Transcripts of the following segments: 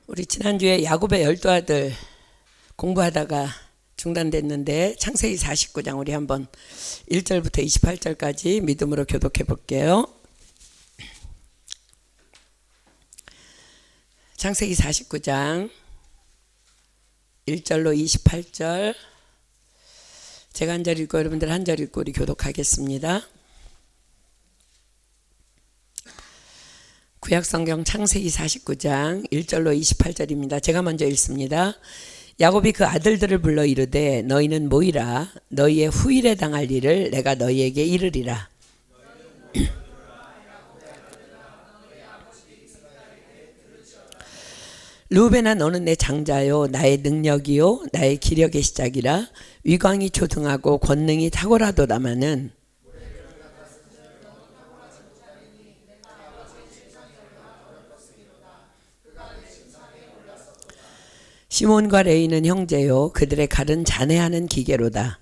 우리 지난주에 야곱의 12아들 공부하다가 중단됐는데 창세기 49장 우리 한번 1절부터 28절까지 믿음으로 교독해 볼게요. 창세기 49장 1절로 28절 제가 한 절 읽고 여러분들 한 절 읽고 우리 교독하겠습니다. 구약성경 창세기 49장 1절로 28절입니다. 제가 먼저 읽습니다. 야곱이 그 아들들을 불러 이르되 너희는 모이라 너희의 후일에 당할 일을 내가 너희에게 이르리라. 르우벤아 너는 내 장자요 나의 능력이요 나의 기력의 시작이라. 위광이 초등하고 권능이 탁월하도다마는 시몬과 레이는 형제요 그들의 칼은 잔해하는 기계로다.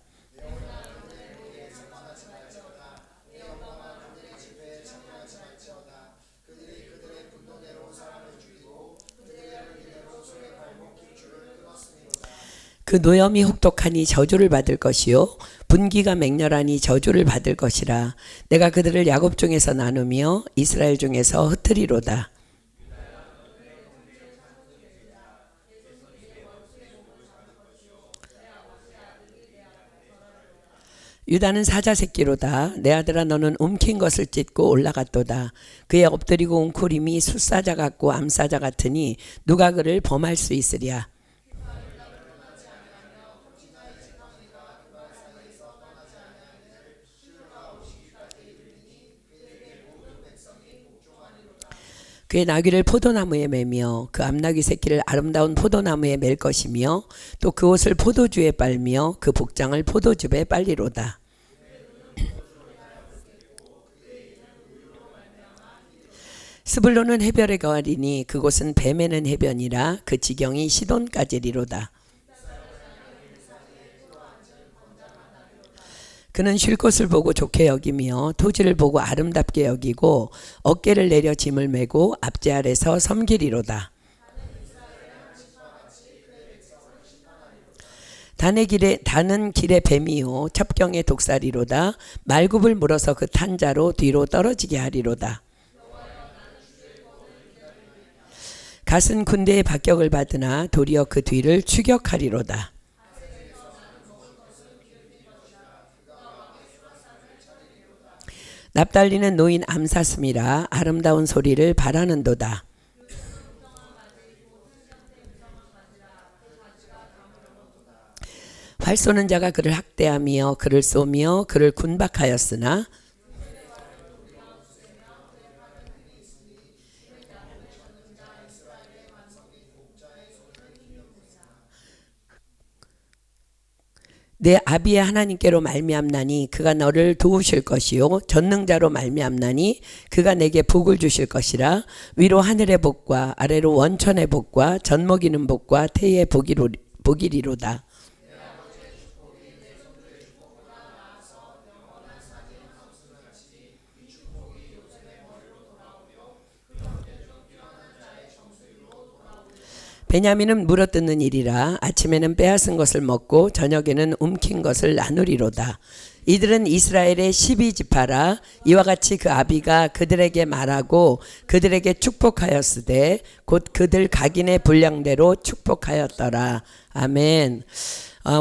그 노염이 혹독하니 저주를 받을 것이요 분기가 맹렬하니 저주를 받을 것이라. 내가 그들을 야곱 중에서 나누며 이스라엘 중에서 흩으리로다. 유다는 사자 새끼로다. 내 아들아 너는 움킨 것을 찢고 올라갔도다. 그의 엎드리고 웅크림이 숫사자 같고 암사자 같으니 누가 그를 범할 수 있으랴. 그의 나귀를 포도나무에 매며 그 암나귀 새끼를 아름다운 포도나무에 맬 것이며 또 그 옷을 포도주에 빨며 그 복장을 포도즙에 빨리로다. 스불론은 해변에 거하리니 그곳은 배 매는 해변이라 그 지경이 시돈까지리로다. 그는 쉴 곳을 보고 좋게 여기며 토지를 보고 아름답게 여기고 어깨를 내려 짐을 메고 앞제 아래서 섬기리로다. 단은 길의 뱀이요 첩경의 독사리로다. 말굽을 물어서 그 탄자로 뒤로 떨어지게 하리로다. 갓은 군대의 박격을 받으나 도리어 그 뒤를 추격하리로다. 납달리는 노인 암사슴이라 아름다운 소리를 바라는도다. 활 쏘는 자가 그를 학대하며 그를 쏘며 그를 군박하였으나 내 아비의 하나님께로 말미암나니 그가 너를 도우실 것이요 전능자로 말미암나니 그가 내게 복을 주실 것이라. 위로 하늘의 복과 아래로 원천의 복과 젖먹이는 복과 태의 복이리로다. 베냐민은 물어뜯는 일이라. 아침에는 빼앗은 것을 먹고 저녁에는 움킨 것을 나누리로다. 이들은 이스라엘의 12지파라. 이와 같이 그 아비가 그들에게 말하고 그들에게 축복하였으되 곧 그들 각인의 분량대로 축복하였더라. 아멘.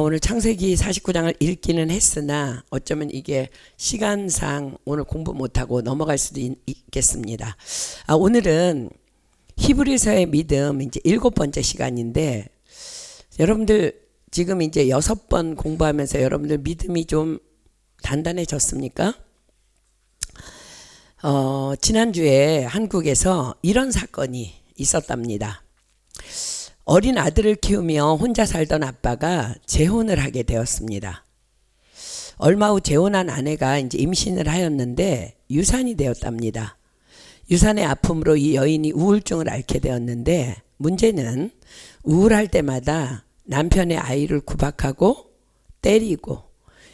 오늘 창세기 49장을 읽기는 했으나 어쩌면 이게 시간상 오늘 공부 못하고 넘어갈 수도 있겠습니다. 오늘은 히브리서의 믿음 이제 7번째 시간인데 여러분들 지금 이제 6번 공부하면서 여러분들 믿음이 좀 단단해졌습니까? 지난주에 한국에서 이런 사건이 있었답니다. 어린 아들을 키우며 혼자 살던 아빠가 재혼을 하게 되었습니다. 얼마 후 재혼한 아내가 이제 임신을 하였는데 유산이 되었답니다. 유산의 아픔으로 이 여인이 우울증을 앓게 되었는데 문제는 우울할 때마다 남편의 아이를 구박하고 때리고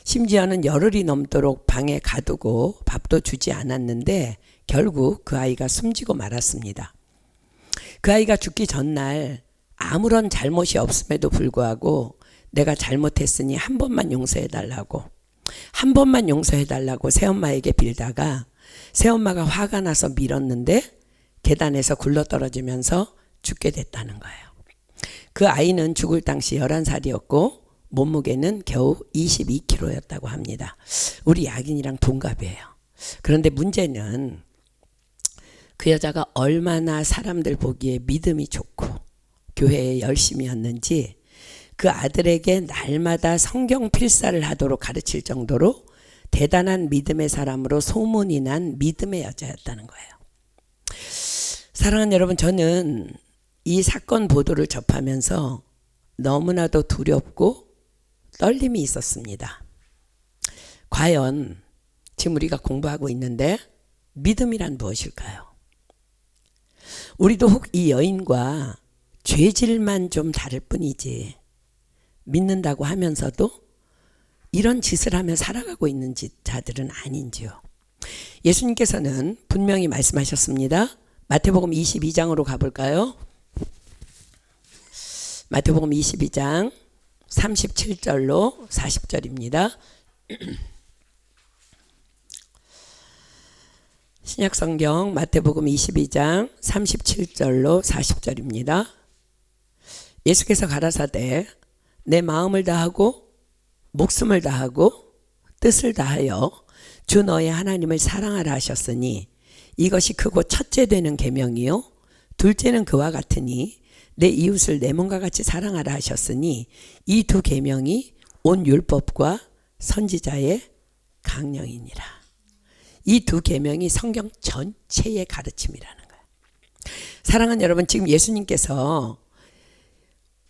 심지어는 열흘이 넘도록 방에 가두고 밥도 주지 않았는데 결국 그 아이가 숨지고 말았습니다. 그 아이가 죽기 전날 아무런 잘못이 없음에도 불구하고 내가 잘못했으니 한 번만 용서해달라고, 한 번만 용서해달라고 새엄마에게 빌다가 새엄마가 화가 나서 밀었는데 계단에서 굴러떨어지면서 죽게 됐다는 거예요. 그 아이는 죽을 당시 11살이었고 몸무게는 겨우 22kg였다고 합니다. 우리 야긴이랑 동갑이에요. 그런데 문제는 그 여자가 얼마나 사람들 보기에 믿음이 좋고 교회에 열심이었는지 그 아들에게 날마다 성경 필사를 하도록 가르칠 정도로 대단한 믿음의 사람으로 소문이 난 믿음의 여자였다는 거예요. 사랑하는 여러분, 저는 이 사건 보도를 접하면서 너무나도 두렵고 떨림이 있었습니다. 과연 지금 우리가 공부하고 있는데 믿음이란 무엇일까요? 우리도 혹 이 여인과 죄질만 좀 다를 뿐이지 믿는다고 하면서도 이런 짓을 하며 살아가고 있는 자들은 아닌지요. 예수님께서는 분명히 말씀하셨습니다. 마태복음 22장으로 가볼까요? 마태복음 22장 37절로 40절입니다. 신약성경 마태복음 22장 37절로 40절입니다. 예수께서 가라사대 내 마음을 다하고 목숨을 다하고 뜻을 다하여 주 너의 하나님을 사랑하라 하셨으니 이것이 크고 첫째 되는 계명이요 둘째는 그와 같으니 내 이웃을 내 몸과 같이 사랑하라 하셨으니 이 두 계명이 온 율법과 선지자의 강령이니라. 이 두 계명이 성경 전체의 가르침이라는 거예요. 사랑하는 여러분, 지금 예수님께서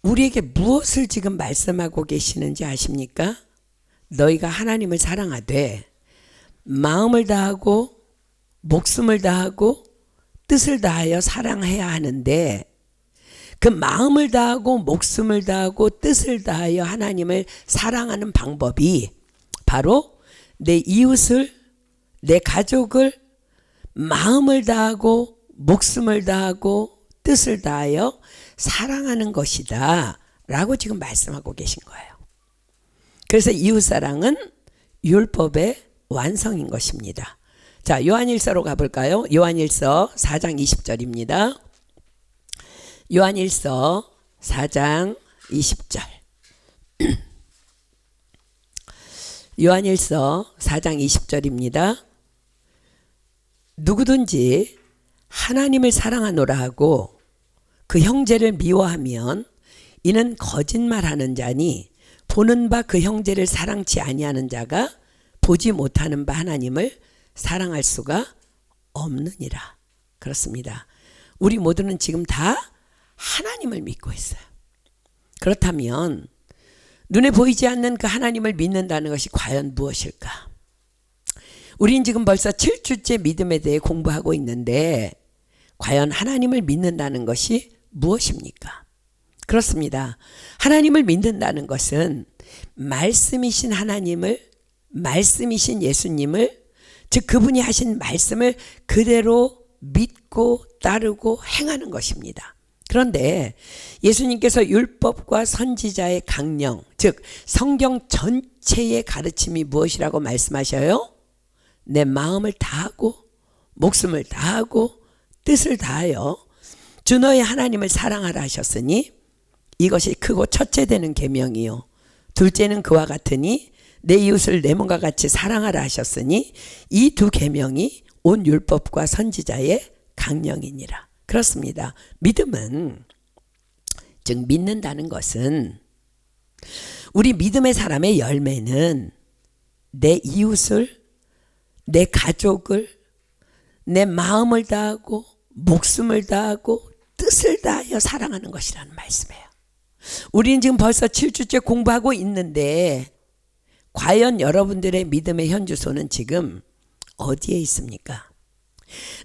우리에게 무엇을 지금 말씀하고 계시는지 아십니까? 너희가 하나님을 사랑하되 마음을 다하고 목숨을 다하고 뜻을 다하여 사랑해야 하는데 그 마음을 다하고 목숨을 다하고 뜻을 다하여 하나님을 사랑하는 방법이 바로 내 이웃을, 내 가족을 마음을 다하고 목숨을 다하고 뜻을 다하여 사랑하는 것이다 라고 지금 말씀하고 계신 거예요. 그래서 이웃사랑은 율법의 완성인 것입니다. 자, 요한일서로 가볼까요? 요한일서 4장 20절입니다. 요한일서 4장 20절. 요한일서 4장 20절입니다. 누구든지 하나님을 사랑하노라 하고 그 형제를 미워하면 이는 거짓말하는 자니 보는 바 그 형제를 사랑치 아니하는 자가 보지 못하는 바 하나님을 사랑할 수가 없느니라. 그렇습니다. 우리 모두는 지금 다 하나님을 믿고 있어요. 그렇다면 눈에 보이지 않는 그 하나님을 믿는다는 것이 과연 무엇일까? 우린 지금 벌써 7주째 믿음에 대해 공부하고 있는데 과연 하나님을 믿는다는 것이 무엇입니까? 그렇습니다. 하나님을 믿는다는 것은 말씀이신 하나님을, 말씀이신 예수님을, 즉 그분이 하신 말씀을 그대로 믿고 따르고 행하는 것입니다. 그런데 예수님께서 율법과 선지자의 강령, 즉 성경 전체의 가르침이 무엇이라고 말씀하셔요? 내 마음을 다하고 목숨을 다하고 뜻을 다하여 주 너의 하나님을 사랑하라 하셨으니 이것이 크고 첫째 되는 계명이요 둘째는 그와 같으니 내 이웃을 내 몸과 같이 사랑하라 하셨으니 이 두 계명이 온 율법과 선지자의 강령이니라. 그렇습니다. 믿음은, 즉 믿는다는 것은, 우리 믿음의 사람의 열매는 내 이웃을, 내 가족을, 내 마음을 다하고 목숨을 다하고 뜻을 다하여 사랑하는 것이라는 말씀이에요. 우리는 지금 벌써 7주째 공부하고 있는데 과연 여러분들의 믿음의 현주소는 지금 어디에 있습니까?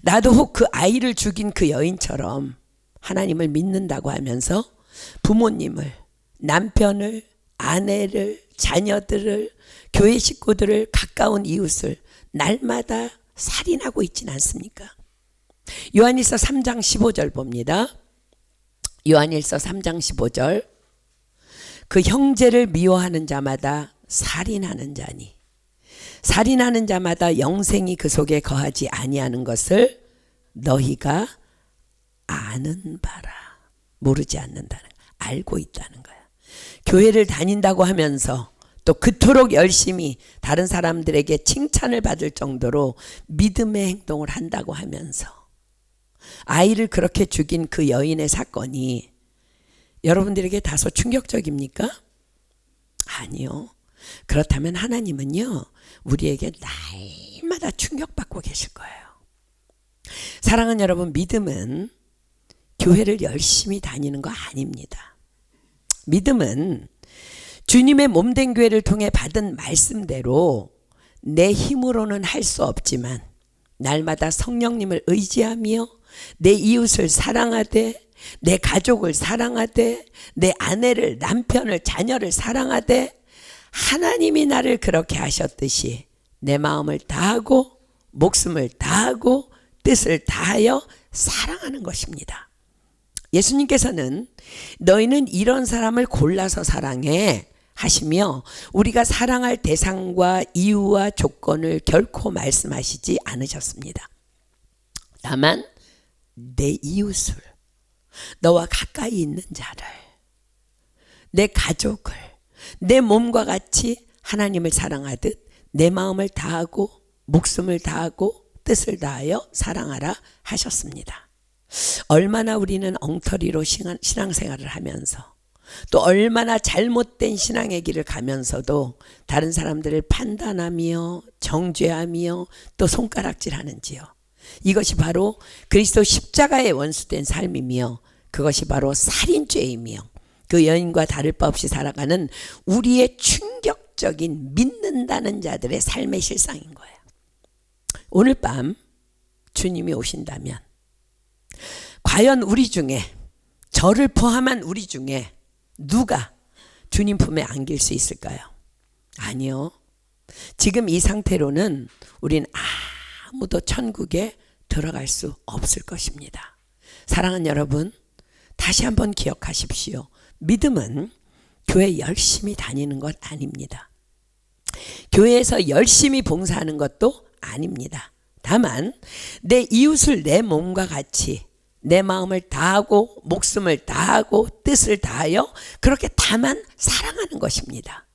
나도 혹 그 아이를 죽인 그 여인처럼 하나님을 믿는다고 하면서 부모님을, 남편을, 아내를, 자녀들을, 교회 식구들을, 가까운 이웃을 날마다 살인하고 있지는 않습니까? 요한일서 3장 15절 봅니다. 요한일서 3장 15절 그 형제를 미워하는 자마다 살인하는 자니 살인하는 자마다 영생이 그 속에 거하지 아니하는 것을 너희가 아는 바라. 모르지 않는다는 거야. 알고 있다는 거야. 교회를 다닌다고 하면서 또 그토록 열심히 다른 사람들에게 칭찬을 받을 정도로 믿음의 행동을 한다고 하면서 아이를 그렇게 죽인 그 여인의 사건이 여러분들에게 다소 충격적입니까? 아니요. 그렇다면 하나님은요, 우리에게 날마다 충격받고 계실 거예요. 사랑하는 여러분, 믿음은 교회를 열심히 다니는 거 아닙니다. 믿음은 주님의 몸된 교회를 통해 받은 말씀대로 내 힘으로는 할 수 없지만 날마다 성령님을 의지하며 내 이웃을 사랑하되 내 가족을 사랑하되 내 아내를 남편을 자녀를 사랑하되 하나님이 나를 그렇게 하셨듯이 내 마음을 다하고 목숨을 다하고 뜻을 다하여 사랑하는 것입니다. 예수님께서는 너희는 이런 사람을 골라서 사랑해 하시며 우리가 사랑할 대상과 이유와 조건을 결코 말씀하시지 않으셨습니다. 다만 내 이웃을, 너와 가까이 있는 자를, 내 가족을 내 몸과 같이 하나님을 사랑하듯 내 마음을 다하고 목숨을 다하고 뜻을 다하여 사랑하라 하셨습니다. 얼마나 우리는 엉터리로 신앙생활을 하면서 또 얼마나 잘못된 신앙의 길을 가면서도 다른 사람들을 판단하며 정죄하며 또 손가락질하는지요. 이것이 바로 그리스도 십자가의 원수된 삶이며 그것이 바로 살인죄이며 그 여인과 다를 바 없이 살아가는 우리의 충격적인 믿는다는 자들의 삶의 실상인 거예요. 오늘 밤 주님이 오신다면 과연 우리 중에, 저를 포함한 우리 중에 누가 주님 품에 안길 수 있을까요? 아니요. 지금 이 상태로는 우린 아무도 천국에 들어갈 수 없을 것입니다. 사랑하는 여러분, 다시 한번 기억하십시오. 믿음은 교회 열심히 다니는 것 아닙니다. 교회에서 열심히 봉사하는 것도 아닙니다. 다만 내 이웃을 내 몸과 같이 내 마음을 다하고 목숨을 다하고 뜻을 다하여 그렇게 다만 사랑하는 것입니다.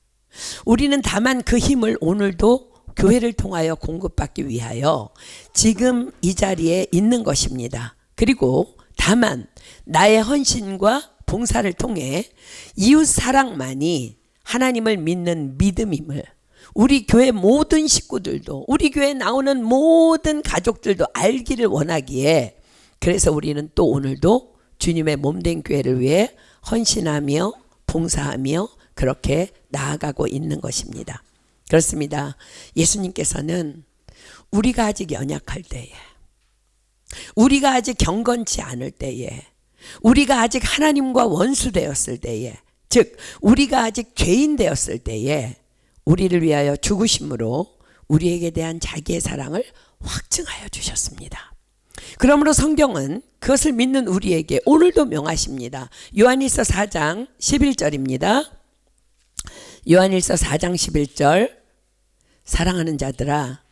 우리는 다만 그 힘을 오늘도 교회를 통하여 공급받기 위하여 지금 이 자리에 있는 것입니다. 그리고 다만 나의 헌신과 봉사를 통해 이웃 사랑만이 하나님을 믿는 믿음임을 우리 교회 모든 식구들도, 우리 교회에 나오는 모든 가족들도 알기를 원하기에, 그래서 우리는 또 오늘도 주님의 몸된 교회를 위해 헌신하며 봉사하며 그렇게 나아가고 있는 것입니다. 그렇습니다. 예수님께서는 우리가 아직 연약할 때에, 우리가 아직 경건치 않을 때에, 우리가 아직 하나님과 원수되었을 때에, 즉 우리가 아직 죄인 되었을 때에 우리를 위하여 죽으심으로 우리에게 대한 자기의 사랑을 확증하여 주셨습니다. 그러므로 성경은 그것을 믿는 우리에게 오늘도 명하십니다. 요한일서 4장 11절입니다. 요한일서 4장 11절 사랑하는 자들아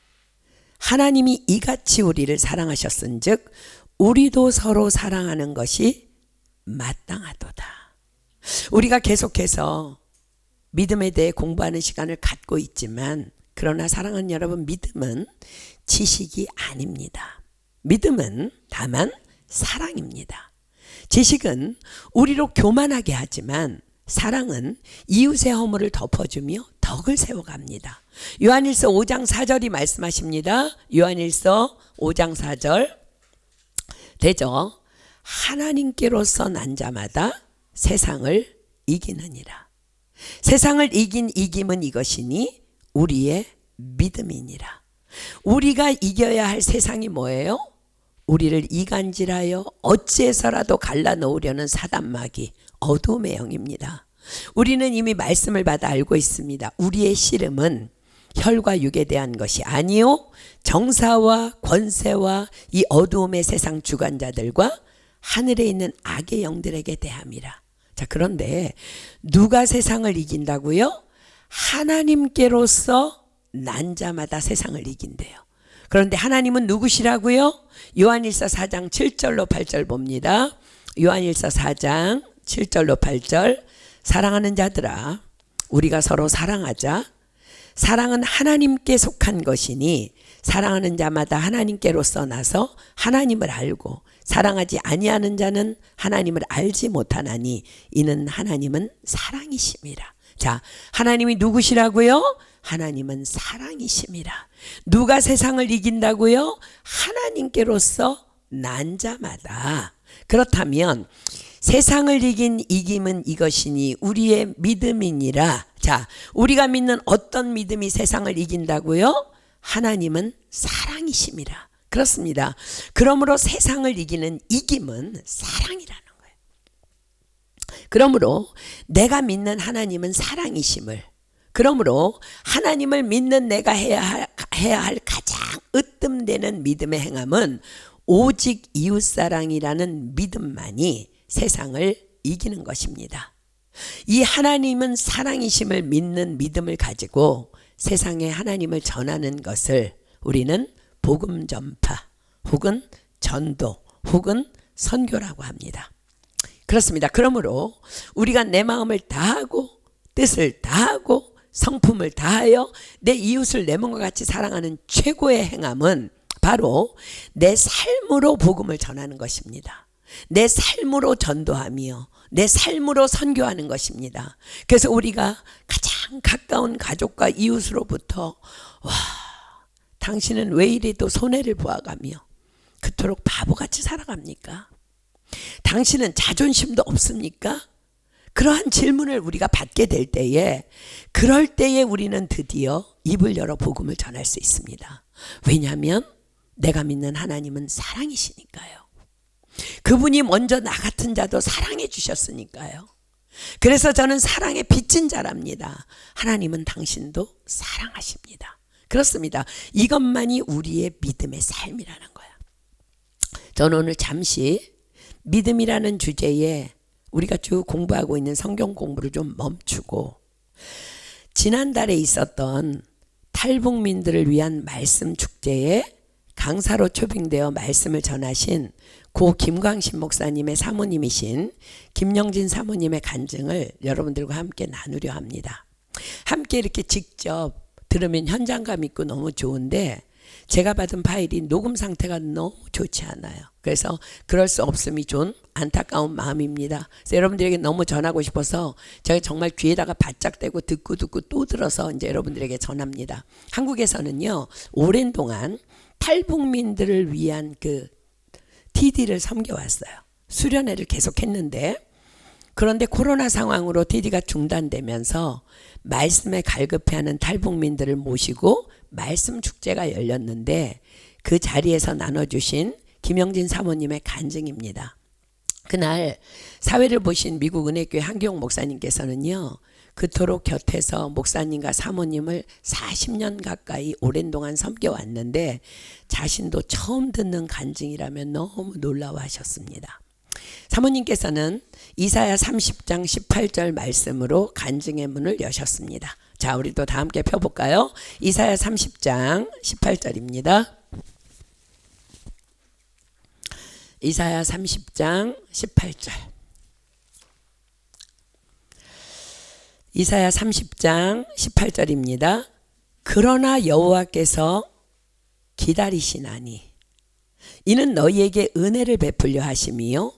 하나님이 이같이 우리를 사랑하셨은즉 우리도 서로 사랑하는 것이 마땅하도다. 우리가 계속해서 믿음에 대해 공부하는 시간을 갖고 있지만 그러나 사랑하는 여러분, 믿음은 지식이 아닙니다. 믿음은 다만 사랑입니다. 지식은 우리로 교만하게 하지만 사랑은 이웃의 허물을 덮어주며 덕을 세워갑니다. 요한일서 5장 4절이 말씀하십니다. 요한일서 5장 4절 되죠. 하나님께로서 난 자마다 세상을 이기느니라. 세상을 이긴 이김은 이것이니 우리의 믿음이니라. 우리가 이겨야 할 세상이 뭐예요? 우리를 이간질하여 어찌해서라도 갈라놓으려는 사단마귀, 어둠의 영입니다. 우리는 이미 말씀을 받아 알고 있습니다. 우리의 씨름은 혈과 육에 대한 것이 아니요 정사와 권세와 이 어두움의 세상 주관자들과 하늘에 있는 악의 영들에게 대함이라. 자, 그런데 누가 세상을 이긴다고요? 하나님께로서 난 자마다 세상을 이긴대요. 그런데 하나님은 누구시라고요? 요한일서 4장 7절로 8절 봅니다. 요한일서 4장 7절로 8절. 사랑하는 자들아, 우리가 서로 사랑하자. 사랑은 하나님께 속한 것이니 사랑하는 자마다 하나님께로서 나서 하나님을 알고 사랑하지 아니하는 자는 하나님을 알지 못하나니 이는 하나님은 사랑이심이라. 자, 하나님이 누구시라고요? 하나님은 사랑이심이라. 누가 세상을 이긴다고요? 하나님께로서 난 자마다. 그렇다면 세상을 이긴 이김은 이것이니 우리의 믿음이니라. 자, 우리가 믿는 어떤 믿음이 세상을 이긴다고요? 하나님은 사랑이심이라. 그렇습니다. 그러므로 세상을 이기는 이김은 사랑이라는 거예요. 그러므로 내가 믿는 하나님은 사랑이심을, 그러므로 하나님을 믿는 내가 해야 할 가장 으뜸되는 믿음의 행함은 오직 이웃사랑이라는 믿음만이 세상을 이기는 것입니다. 이 하나님은 사랑이심을 믿는 믿음을 가지고 세상에 하나님을 전하는 것을 우리는 복음 전파 혹은 전도 혹은 선교라고 합니다. 그렇습니다. 그러므로 우리가 내 마음을 다하고 뜻을 다하고 성품을 다하여 내 이웃을 내 몸과 같이 사랑하는 최고의 행함은 바로 내 삶으로 복음을 전하는 것입니다. 내 삶으로 전도하며 내 삶으로 선교하는 것입니다. 그래서 우리가 가장 가까운 가족과 이웃으로부터 와, 당신은 왜 이리도 손해를 보아가며 그토록 바보같이 살아갑니까? 당신은 자존심도 없습니까? 그러한 질문을 우리가 받게 될 때에, 그럴 때에 우리는 드디어 입을 열어 복음을 전할 수 있습니다. 왜냐하면 내가 믿는 하나님은 사랑이시니까요. 그분이 먼저 나 같은 자도 사랑해 주셨으니까요. 그래서 저는 사랑에 빚진 자랍니다. 하나님은 당신도 사랑하십니다. 그렇습니다. 이것만이 우리의 믿음의 삶이라는 거야. 저는 오늘 잠시 믿음이라는 주제에 우리가 쭉 공부하고 있는 성경 공부를 좀 멈추고, 지난달에 있었던 탈북민들을 위한 말씀 축제에 강사로 초빙되어 말씀을 전하신 고 김광신 목사님의 사모님이신 김영진 사모님의 간증을 여러분들과 함께 나누려 합니다. 함께 이렇게 직접 들으면 현장감 있고 너무 좋은데, 제가 받은 파일이 녹음 상태가 너무 좋지 않아요. 그래서 그럴 수 없음이 좀 안타까운 마음입니다. 그래서 여러분들에게 너무 전하고 싶어서 제가 정말 귀에다가 바짝 대고 듣고 또 들어서 이제 여러분들에게 전합니다. 한국에서는요, 오랜 동안 탈북민들을 위한 그 TD를 섬겨왔어요. 수련회를 계속했는데, 그런데 코로나 상황으로 TD가 중단되면서 말씀에 갈급해하는 탈북민들을 모시고 말씀 축제가 열렸는데, 그 자리에서 나눠주신 김영진 사모님의 간증입니다. 그날 사회를 보신 미국 은혜교회 한기용 목사님께서는요, 그토록 곁에서 목사님과 사모님을 40년 가까이 오랜 동안 섬겨왔는데 자신도 처음 듣는 간증이라면 너무 놀라워하셨습니다. 사모님께서는 이사야 30장 18절 말씀으로 간증의 문을 여셨습니다. 자, 우리도 다 함께 펴볼까요? 이사야 30장 18절입니다. 이사야 30장 18절. 이사야 30장 18절입니다. 그러나 여호와께서 기다리시나니 이는 너희에게 은혜를 베풀려 하심이요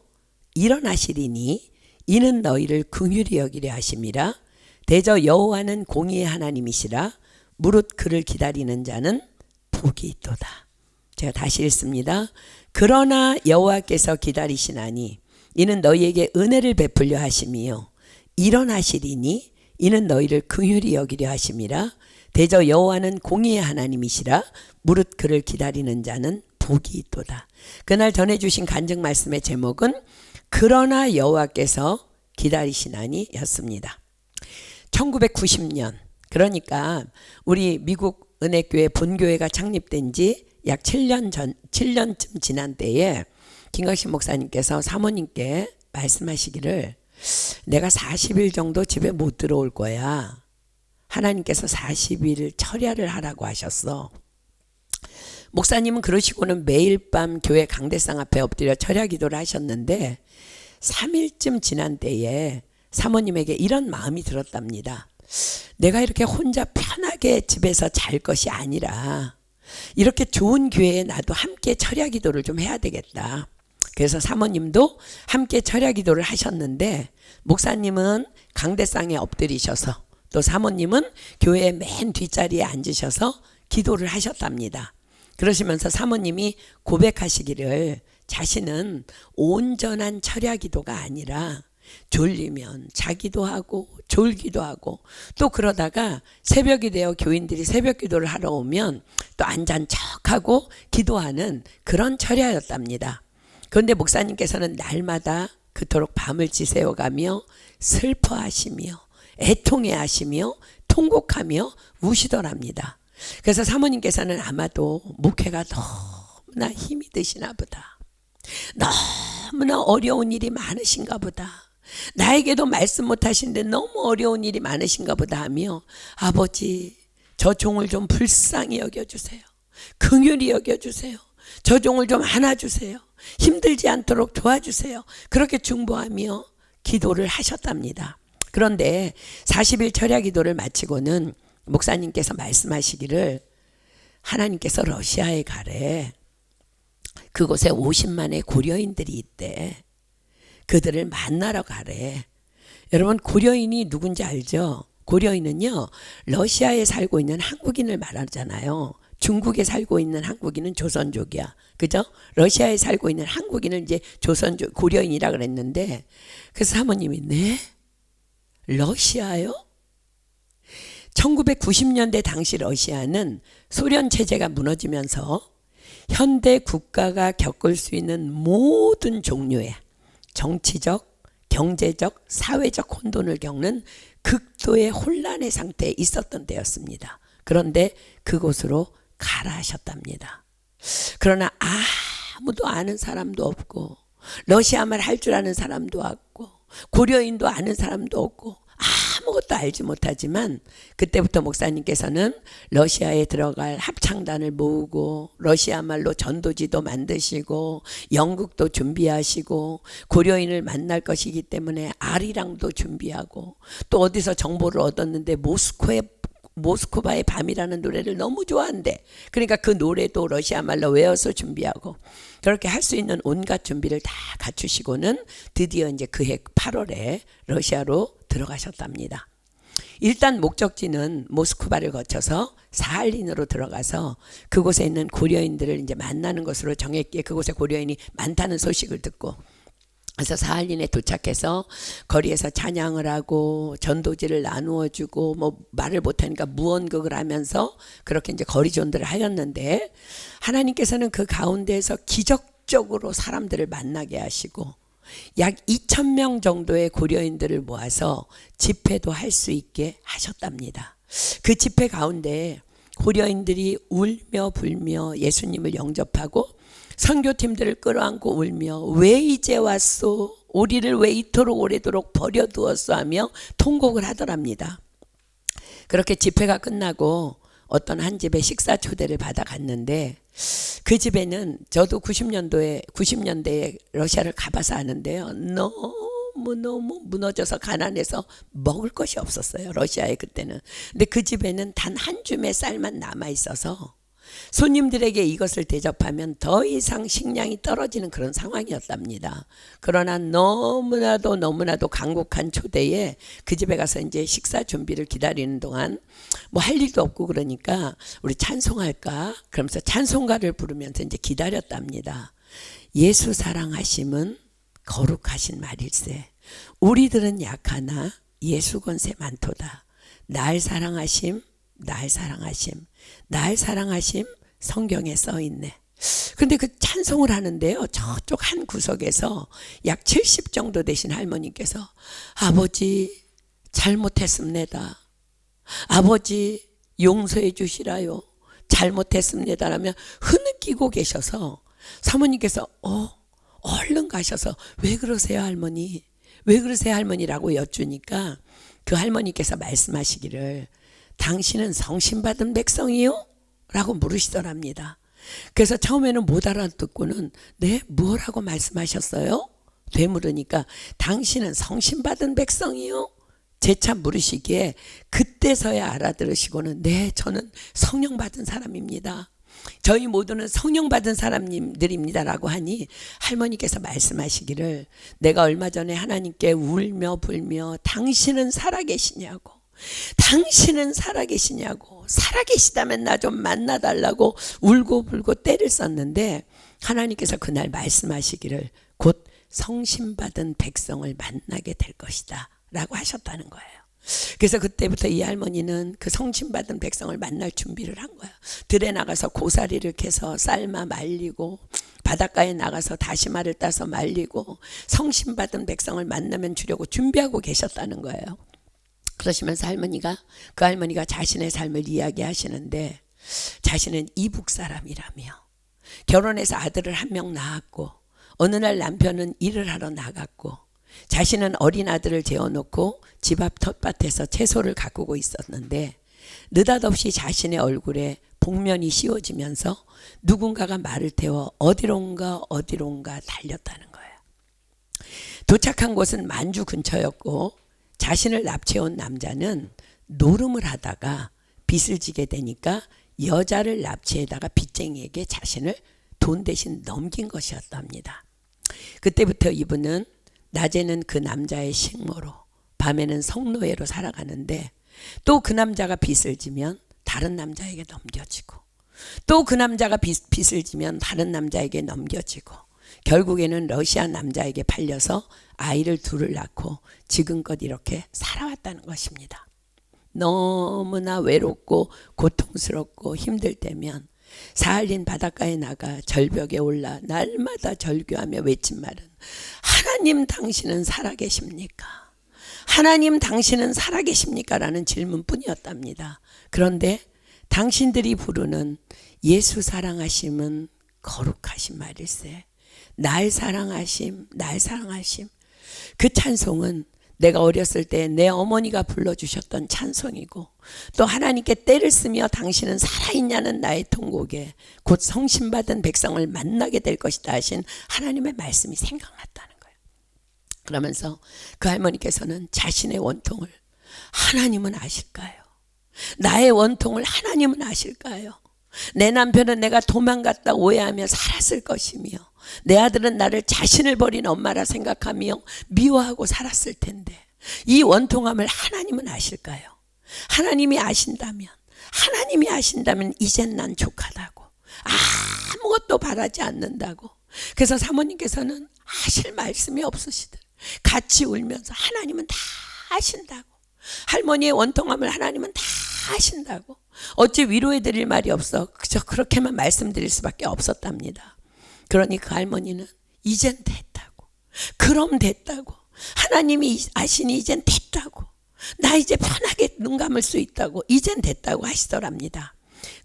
일어나시리니 이는 너희를 긍휼히 여기려 하심이라. 대저 여호와는 공의의 하나님이시라. 무릇 그를 기다리는 자는 복이 있도다. 제가 다시 읽습니다. 그러나 여호와께서 기다리시나니 이는 너희에게 은혜를 베풀려 하심이요 일어나시리니 이는 너희를 긍휼히 여기려 하심이라. 대저 여호와는 공의의 하나님이시라. 무릇 그를 기다리는 자는 복이 있도다. 그날 전해주신 간증 말씀의 제목은 그러나 여호와께서 기다리시나니 였습니다. 1990년, 그러니까 우리 미국 은혜교회 본교회가 창립된 지 약 7년쯤 지난 때에 김광식 목사님께서 사모님께 말씀하시기를 내가 40일 정도 집에 못 들어올 거야. 하나님께서 40일 철야를 하라고 하셨어. 목사님은 그러시고는 매일 밤 교회 강대상 앞에 엎드려 철야 기도를 하셨는데 3일쯤 지난 때에 사모님에게 이런 마음이 들었답니다. 내가 이렇게 혼자 편하게 집에서 잘 것이 아니라 이렇게 좋은 교회에 나도 함께 철야 기도를 좀 해야 되겠다. 그래서 사모님도 함께 철야 기도를 하셨는데 목사님은 강대상에 엎드리셔서 또 사모님은 교회 맨 뒷자리에 앉으셔서 기도를 하셨답니다. 그러시면서 사모님이 고백하시기를 자신은 온전한 철야 기도가 아니라 졸리면 자기도 하고 졸기도 하고 또 그러다가 새벽이 되어 교인들이 새벽 기도를 하러 오면 또 앉은 척하고 기도하는 그런 철야였답니다. 그런데 목사님께서는 날마다 그토록 밤을 지새워가며 슬퍼하시며 애통해하시며 통곡하며 우시더랍니다. 그래서 사모님께서는 아마도 목회가 너무나 힘이 드시나 보다. 너무나 어려운 일이 많으신가 보다. 나에게도 말씀 못하시는데 너무 어려운 일이 많으신가 보다 하며 아버지 저 종을 좀 불쌍히 여겨주세요. 긍휼히 여겨주세요. 저 종을 좀 안아주세요. 힘들지 않도록 도와주세요. 그렇게 중보하며 기도를 하셨답니다. 그런데 40일 철야 기도를 마치고는 목사님께서 말씀하시기를 하나님께서 러시아에 가래. 그곳에 50만의 고려인들이 있대. 그들을 만나러 가래. 여러분 고려인이 누군지 알죠? 고려인은요 러시아에 살고 있는 한국인을 말하잖아요. 중국에 살고 있는 한국인은 조선족이야. 그죠? 러시아에 살고 있는 한국인은 이제 조선족, 고려인이라 그랬는데 그래서 사모님이 네? 러시아요? 1990년대 당시 러시아는 소련 체제가 무너지면서 현대 국가가 겪을 수 있는 모든 종류의 정치적, 경제적, 사회적 혼돈을 겪는 극도의 혼란의 상태에 있었던 때였습니다. 그런데 그곳으로 가라 하셨답니다. 그러나 아무도 아는 사람도 없고 러시아 말 할 줄 아는 사람도 없고 고려인도 아는 사람도 없고 아무것도 알지 못하지만 그때부터 목사님께서는 러시아에 들어갈 합창단을 모으고 러시아 말로 전도지도 만드시고 연극도 준비하시고 고려인을 만날 것이기 때문에 아리랑도 준비하고 또 어디서 정보를 얻었는데 모스크바의 밤이라는 노래를 너무 좋아한대. 그러니까 그 노래도 러시아 말로 외워서 준비하고 그렇게 할 수 있는 온갖 준비를 다 갖추시고는 드디어 이제 그해 8월에 러시아로 들어가셨답니다. 일단 목적지는 모스크바를 거쳐서 사할린으로 들어가서 그곳에 있는 고려인들을 이제 만나는 것으로 정했기에 그곳에 고려인이 많다는 소식을 듣고 그래서 사할린에 도착해서 거리에서 찬양을 하고 전도지를 나누어 주고 뭐 말을 못하니까 무언극을 하면서 그렇게 이제 거리존들을 하였는데 하나님께서는 그 가운데에서 기적적으로 사람들을 만나게 하시고 약 2,000명 정도의 고려인들을 모아서 집회도 할 수 있게 하셨답니다. 그 집회 가운데 고려인들이 울며 불며 예수님을 영접하고 선교팀들을 끌어안고 울며 왜 이제 왔소? 우리를 왜 이토록 오래도록 버려두었소? 하며 통곡을 하더랍니다. 그렇게 집회가 끝나고 어떤 한 집에 식사 초대를 받아 갔는데 그 집에는 저도 90년대에 러시아를 가봐서 아는데요. 너무 무너져서 가난해서 먹을 것이 없었어요. 러시아에 그때는. 근데 그 집에는 단 한 줌의 쌀만 남아 있어서 손님들에게 이것을 대접하면 더 이상 식량이 떨어지는 그런 상황이었답니다. 그러나 너무나도 간곡한 초대에 그 집에 가서 이제 식사 준비를 기다리는 동안 뭐 할 일도 없고 그러니까 우리 찬송할까? 그러면서 찬송가를 부르면서 이제 기다렸답니다. 예수 사랑하심은 거룩하신 말일세. 우리들은 약하나 예수 권세 많도다. 날 사랑하심 성경에 써있네. 근데 그 찬송을 하는데요. 저쪽 한 구석에서 약 70 정도 되신 할머니께서 아버지 잘못했습니다. 아버지 용서해 주시라요. 잘못했습니다라며 흐느끼고 계셔서 사모님께서 얼른 가셔서 왜 그러세요 할머니? 왜 그러세요 할머니라고 여쭈니까 그 할머니께서 말씀하시기를 당신은 성신받은 백성이요? 라고 물으시더랍니다. 그래서 처음에는 못 알아듣고는 네? 뭐라고 말씀하셨어요? 되물으니까 당신은 성신받은 백성이요? 재차 물으시기에 그때서야 알아들으시고는 네, 저는 성령 받은 사람입니다. 저희 모두는 성령 받은 사람들입니다라고 하니 할머니께서 말씀하시기를 내가 얼마 전에 하나님께 울며 불며 당신은 살아계시냐고, 당신은 살아계시냐고, 살아계시다면 나 좀 만나달라고 울고 불고 때를 썼는데 하나님께서 그날 말씀하시기를 곧 성신받은 백성을 만나게 될 것이다 라고 하셨다는 거예요. 그래서 그때부터 이 할머니는 그 성신받은 백성을 만날 준비를 한 거예요. 들에 나가서 고사리를 캐서 삶아 말리고 바닷가에 나가서 다시마를 따서 말리고 성신받은 백성을 만나면 주려고 준비하고 계셨다는 거예요. 그러시면서 그 할머니가 자신의 삶을 이야기하시는데 자신은 이북 사람이라며 결혼해서 아들을 한 명 낳았고 어느 날 남편은 일을 하러 나갔고 자신은 어린 아들을 재워놓고 집 앞 텃밭에서 채소를 가꾸고 있었는데 느닷없이 자신의 얼굴에 복면이 씌워지면서 누군가가 말을 태워 어디론가 달렸다는 거예요. 도착한 곳은 만주 근처였고 자신을 납치해온 남자는 노름을 하다가 빚을 지게 되니까 여자를 납치해다가 빚쟁이에게 자신을 돈 대신 넘긴 것이었답니다. 그때부터 이분은 낮에는 그 남자의 식모로 밤에는 성노예로 살아가는데 또 그 남자가 빚을 지면 다른 남자에게 넘겨지고 또 그 남자가 빚을 지면 다른 남자에게 넘겨지고 결국에는 러시아 남자에게 팔려서 아이를 둘을 낳고 지금껏 이렇게 살아왔다는 것입니다. 너무나 외롭고 고통스럽고 힘들 때면 사할린 바닷가에 나가 절벽에 올라 날마다 절규하며 외친 말은 하나님 당신은 살아계십니까? 하나님 당신은 살아계십니까? 라는 질문뿐이었답니다. 그런데 당신들이 부르는 예수 사랑하심은 거룩하신 말일세. 날 사랑하심, 날 사랑하심. 그 찬송은 내가 어렸을 때 내 어머니가 불러주셨던 찬송이고 또 하나님께 때를 쓰며 당신은 살아있냐는 나의 통곡에 곧 성신받은 백성을 만나게 될 것이다 하신 하나님의 말씀이 생각났다는 거예요. 그러면서 그 할머니께서는 자신의 원통을 하나님은 아실까요? 나의 원통을 하나님은 아실까요? 내 남편은 내가 도망갔다 오해하며 살았을 것이며 내 아들은 나를 자신을 버린 엄마라 생각하며 미워하고 살았을 텐데 이 원통함을 하나님은 아실까요? 하나님이 아신다면 이젠 난 족하다고 아무것도 바라지 않는다고. 그래서 사모님께서는 하실 말씀이 없으시들 같이 울면서 하나님은 다 아신다고, 할머니의 원통함을 하나님은 다 아신다고 어찌 위로해 드릴 말이 없어 그저 그렇게만 말씀드릴 수밖에 없었답니다. 그러니 그 할머니는 이젠 됐다고, 그럼 됐다고, 하나님이 아시니 이젠 됐다고, 나 이제 편하게 눈 감을 수 있다고, 이젠 됐다고 하시더랍니다.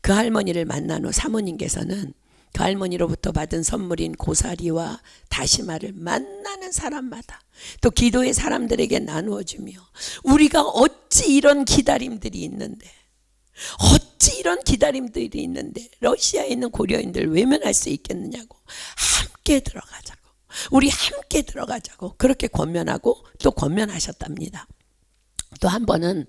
그 할머니를 만난 후 사모님께서는 그 할머니로부터 받은 선물인 고사리와 다시마를 만나는 사람마다 또 기도의 사람들에게 나누어 주며 우리가 어찌 이런 기다림들이 있는데 러시아에 있는 고려인들 외면할 수 있겠느냐고 함께 들어가자고, 우리 함께 들어가자고 그렇게 권면하고 또 권면하셨답니다. 또 한 번은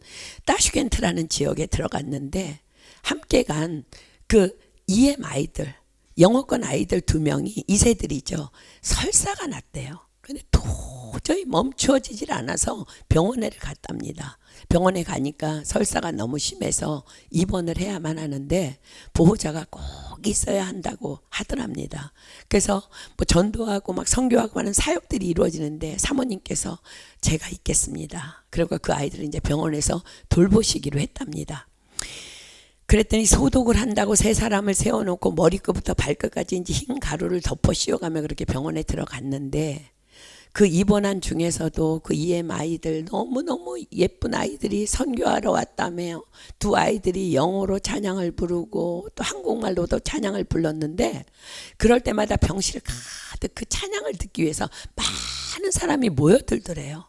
따슈겐트라는 지역에 들어갔는데 함께 간 그 EM 아이들, 영어권 아이들 2명이 2세들이죠. 설사가 났대요. 근데 도저히 멈추어지질 않아서 병원에 갔답니다. 병원에 가니까 설사가 너무 심해서 입원을 해야만 하는데 보호자가 꼭 있어야 한다고 하더랍니다. 그래서 뭐 전도하고 막 선교하고 하는 사역들이 이루어지는데 사모님께서 제가 있겠습니다. 그리고 그 아이들을 이제 병원에서 돌보시기로 했답니다. 그랬더니 소독을 한다고 3사람을 세워놓고 머리끝부터 발끝까지 이제 흰 가루를 덮어 씌워가며 그렇게 병원에 들어갔는데 그 입원한 중에서도 그 EM 아이들 너무너무 예쁜 아이들이 선교하러 왔다며요. 두 아이들이 영어로 찬양을 부르고 또 한국말로도 찬양을 불렀는데 그럴 때마다 병실을 가득 그 찬양을 듣기 위해서 많은 사람이 모여들더래요.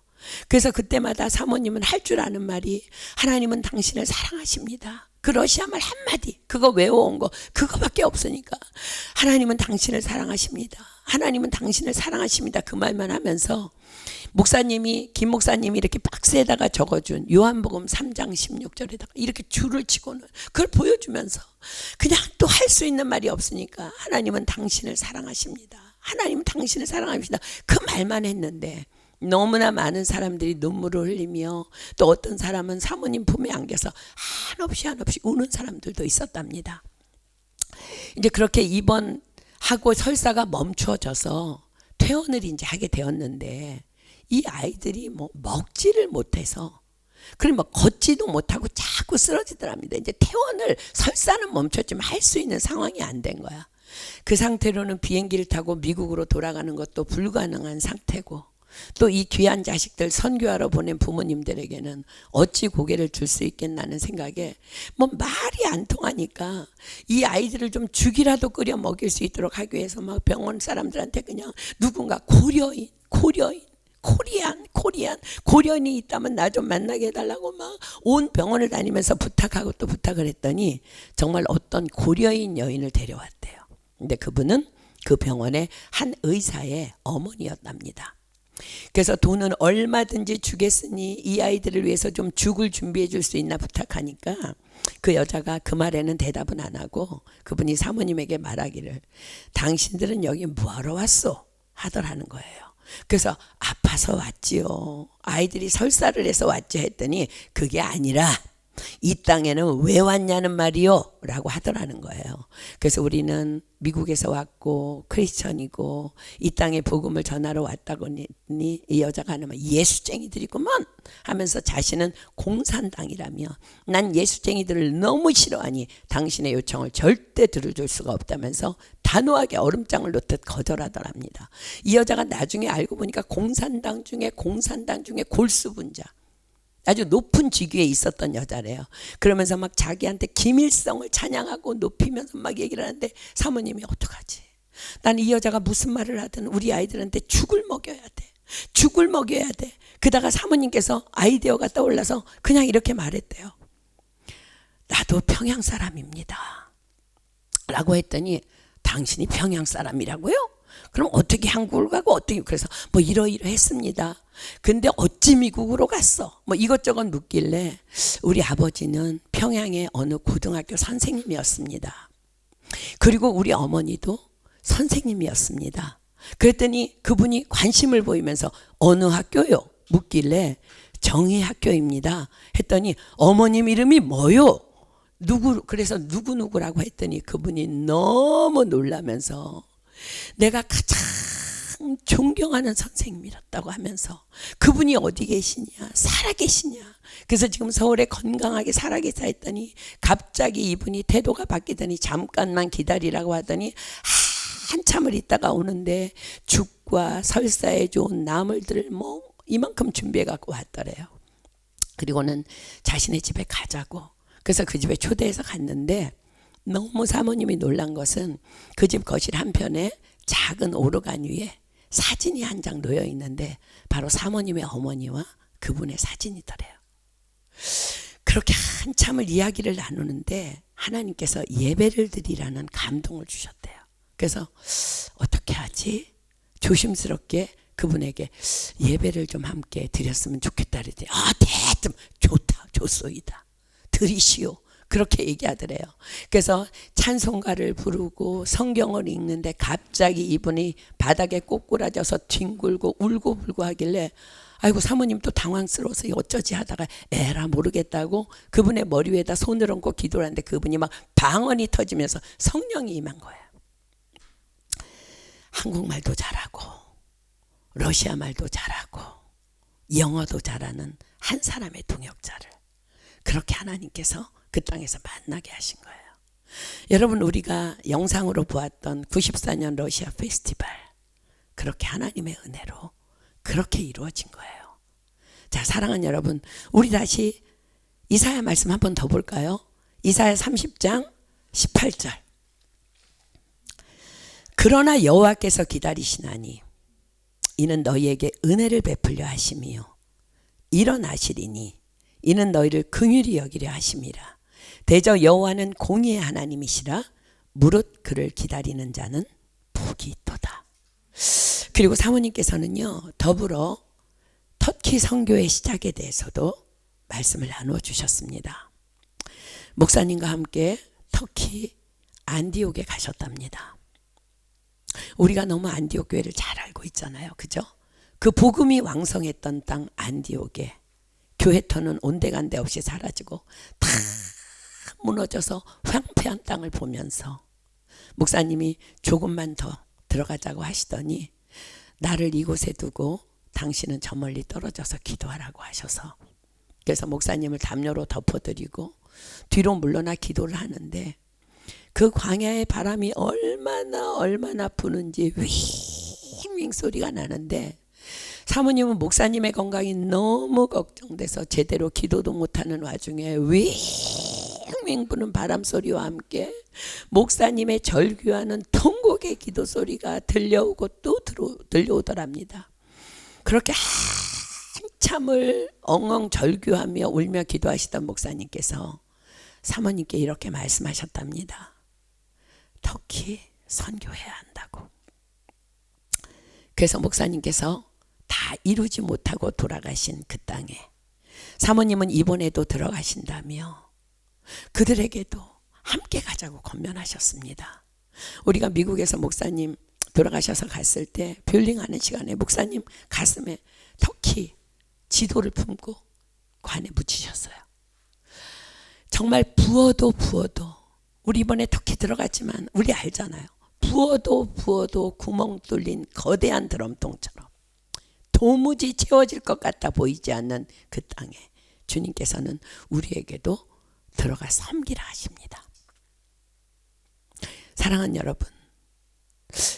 그래서 그때마다 사모님은 할 줄 아는 말이 하나님은 당신을 사랑하십니다. 그 러시아 말 한마디 그거 외워온 거 그거밖에 없으니까 하나님은 당신을 사랑하십니다. 하나님은 당신을 사랑하십니다. 그 말만 하면서 김 목사님이 이렇게 박스에다가 적어준 요한복음 3장 16절에다가 이렇게 줄을 치고는 그걸 보여주면서 그냥 또 할 수 있는 말이 없으니까 하나님은 당신을 사랑하십니다. 하나님은 당신을 사랑하십니다. 그 말만 했는데 너무나 많은 사람들이 눈물을 흘리며 또 어떤 사람은 사모님 품에 안겨서 한없이 우는 사람들도 있었답니다. 이제 그렇게 입원하고 설사가 멈추어져서 퇴원을 이제 하게 되었는데 이 아이들이 뭐 먹지를 못해서 그리고 뭐 걷지도 못하고 자꾸 쓰러지더랍니다. 이제 퇴원을 설사는 멈췄지만 할 수 있는 상황이 안 된 거야. 그 상태로는 비행기를 타고 미국으로 돌아가는 것도 불가능한 상태고 또 이 귀한 자식들 선교하러 보낸 부모님들에게는 어찌 고개를 들 수 있겠나는 생각에 뭐 말이 안 통하니까 이 아이들을 좀 죽이라도 끓여 먹일 수 있도록 하기 위해서 막 병원 사람들한테 그냥 누군가 고려인이 있다면 나 좀 만나게 해달라고 막 온 병원을 다니면서 부탁하고 또 부탁을 했더니 정말 어떤 고려인 여인을 데려왔대요. 근데 그분은 그 병원의 한 의사의 어머니였답니다. 그래서 돈은 얼마든지 주겠으니 이 아이들을 위해서 좀 죽을 준비해 줄 수 있나 부탁하니까 그 여자가 그 말에는 대답은 안 하고 그분이 사모님에게 말하기를 당신들은 여기 뭐하러 왔소? 하더라는 거예요. 그래서 아파서 왔지요. 아이들이 설사를 해서 왔죠 했더니 그게 아니라 이 땅에는 왜 왔냐는 말이요 라고 하더라는 거예요. 그래서 우리는 미국에서 왔고 크리스천이고 이 땅에 복음을 전하러 왔다고 하니 이 여자가 하는 말 예수쟁이들이구먼 하면서 자신은 공산당이라며 난 예수쟁이들을 너무 싫어하니 당신의 요청을 절대 들어줄 수가 없다면서 단호하게 얼음장을 놓듯 거절하더랍니다. 이 여자가 나중에 알고 보니까 공산당 중에 골수분자 아주 높은 직위에 있었던 여자래요. 그러면서 막 자기한테 김일성을 찬양하고 높이면서 막 얘기를 하는데 사모님이 어떡하지? 난 이 여자가 무슨 말을 하든 우리 아이들한테 죽을 먹여야 돼. 그다가 사모님께서 아이디어가 떠올라서 그냥 이렇게 말했대요. 나도 평양 사람입니다. 라고 했더니 당신이 평양 사람이라고요? 그럼 어떻게 한국을 가고 어떻게 그래서 뭐 이러이러했습니다. 근데 어찌 미국으로 갔어? 뭐 이것저것 묻길래 우리 아버지는 평양의 어느 고등학교 선생님이었습니다. 그리고 우리 어머니도 선생님이었습니다. 그랬더니 그분이 관심을 보이면서 어느 학교요? 묻길래 정의학교입니다. 했더니 어머님 이름이 뭐요? 그래서 누구라고 했더니 그분이 너무 놀라면서 내가 가장 존경하는 선생님이었다고 하면서 그분이 어디 계시냐 살아계시냐 그래서 지금 서울에 건강하게 살아계사 했더니 갑자기 이분이 태도가 바뀌더니 잠깐만 기다리라고 하더니 한참을 있다가 오는데 죽과 설사에 좋은 나물들을 뭐 이만큼 준비해 갖고 왔더래요. 그리고는 자신의 집에 가자고 그래서 그 집에 초대해서 갔는데 너무 사모님이 놀란 것은 그 집 거실 한편에 작은 오르간 위에 사진이 한 장 놓여 있는데 바로 사모님의 어머니와 그분의 사진이더래요. 그렇게 한참을 이야기를 나누는데 하나님께서 예배를 드리라는 감동을 주셨대요. 그래서 어떻게 하지? 조심스럽게 그분에게 예배를 좀 함께 드렸으면 좋겠다 그랬더니 대뜸 좋소이다. 드리시오. 그렇게 얘기하더래요. 그래서 찬송가를 부르고 성경을 읽는데 갑자기 이분이 바닥에 꼬꾸라져서 뒹굴고 울고불고 하길래 아이고 사모님 또 당황스러워서 어쩌지 하다가 에라 모르겠다고 그분의 머리 위에다 손을 얹고 기도를 하는데 그분이 막 방언이 터지면서 성령이 임한 거예요. 한국말도 잘하고 러시아 말도 잘하고 영어도 잘하는 한 사람의 동역자를 그렇게 하나님께서 그 땅에서 만나게 하신 거예요. 여러분 우리가 영상으로 보았던 94년 러시아 페스티벌 그렇게 하나님의 은혜로 그렇게 이루어진 거예요. 자, 사랑하는 여러분, 우리 다시 이사야 말씀 한 번 더 볼까요? 이사야 30장 18절. 그러나 여호와께서 기다리시나니 이는 너희에게 은혜를 베풀려 하심이요 일어나시리니 이는 너희를 긍휼히 여기려 하심이라. 대저 여호와는 공의의 하나님이시라. 무릇 그를 기다리는 자는 복이 있도다. 그리고 사모님께서는요, 더불어 터키 선교의 시작에 대해서도 말씀을 나누어 주셨습니다. 목사님과 함께 터키 안디옥에 가셨답니다. 우리가 너무 안디옥 교회를 잘 알고 있잖아요. 그죠? 그 복음이 왕성했던 땅 안디옥에 교회터는 온데간데 없이 사라지고 다 무너져서 황폐한 땅을 보면서 목사님이 조금만 더 들어가자고 하시더니 나를 이곳에 두고 당신은 저 멀리 떨어져서 기도하라고 하셔서, 그래서 목사님을 담요로 덮어드리고 뒤로 물러나 기도를 하는데 그 광야의 바람이 얼마나 부는지 윙윙 소리가 나는데, 사모님은 목사님의 건강이 너무 걱정돼서 제대로 기도도 못하는 와중에 윙윙 부는 바람 소리와 함께 목사님의 절규하는 통곡의 기도 소리가 들려오고 또 들려오더랍니다. 그렇게 한참을 엉엉 절규하며 울며 기도하시던 목사님께서 사모님께 이렇게 말씀하셨답니다. 터키 선교해야 한다고. 그래서 목사님께서 다 이루지 못하고 돌아가신 그 땅에 사모님은 이번에도 들어가신다며 그들에게도 함께 가자고 권면하셨습니다. 우리가 미국에서 목사님 돌아가셔서 갔을 때 뷰링하는 시간에 목사님 가슴에 터키 지도를 품고 관에 묻히셨어요. 정말 부어도 우리 이번에 터키 들어갔지만 우리 알잖아요. 부어도 구멍 뚫린 거대한 드럼통처럼 도무지 채워질 것 같아 보이지 않는 그 땅에 주님께서는 우리에게도 들어가 섬기라 하십니다. 사랑하는 여러분,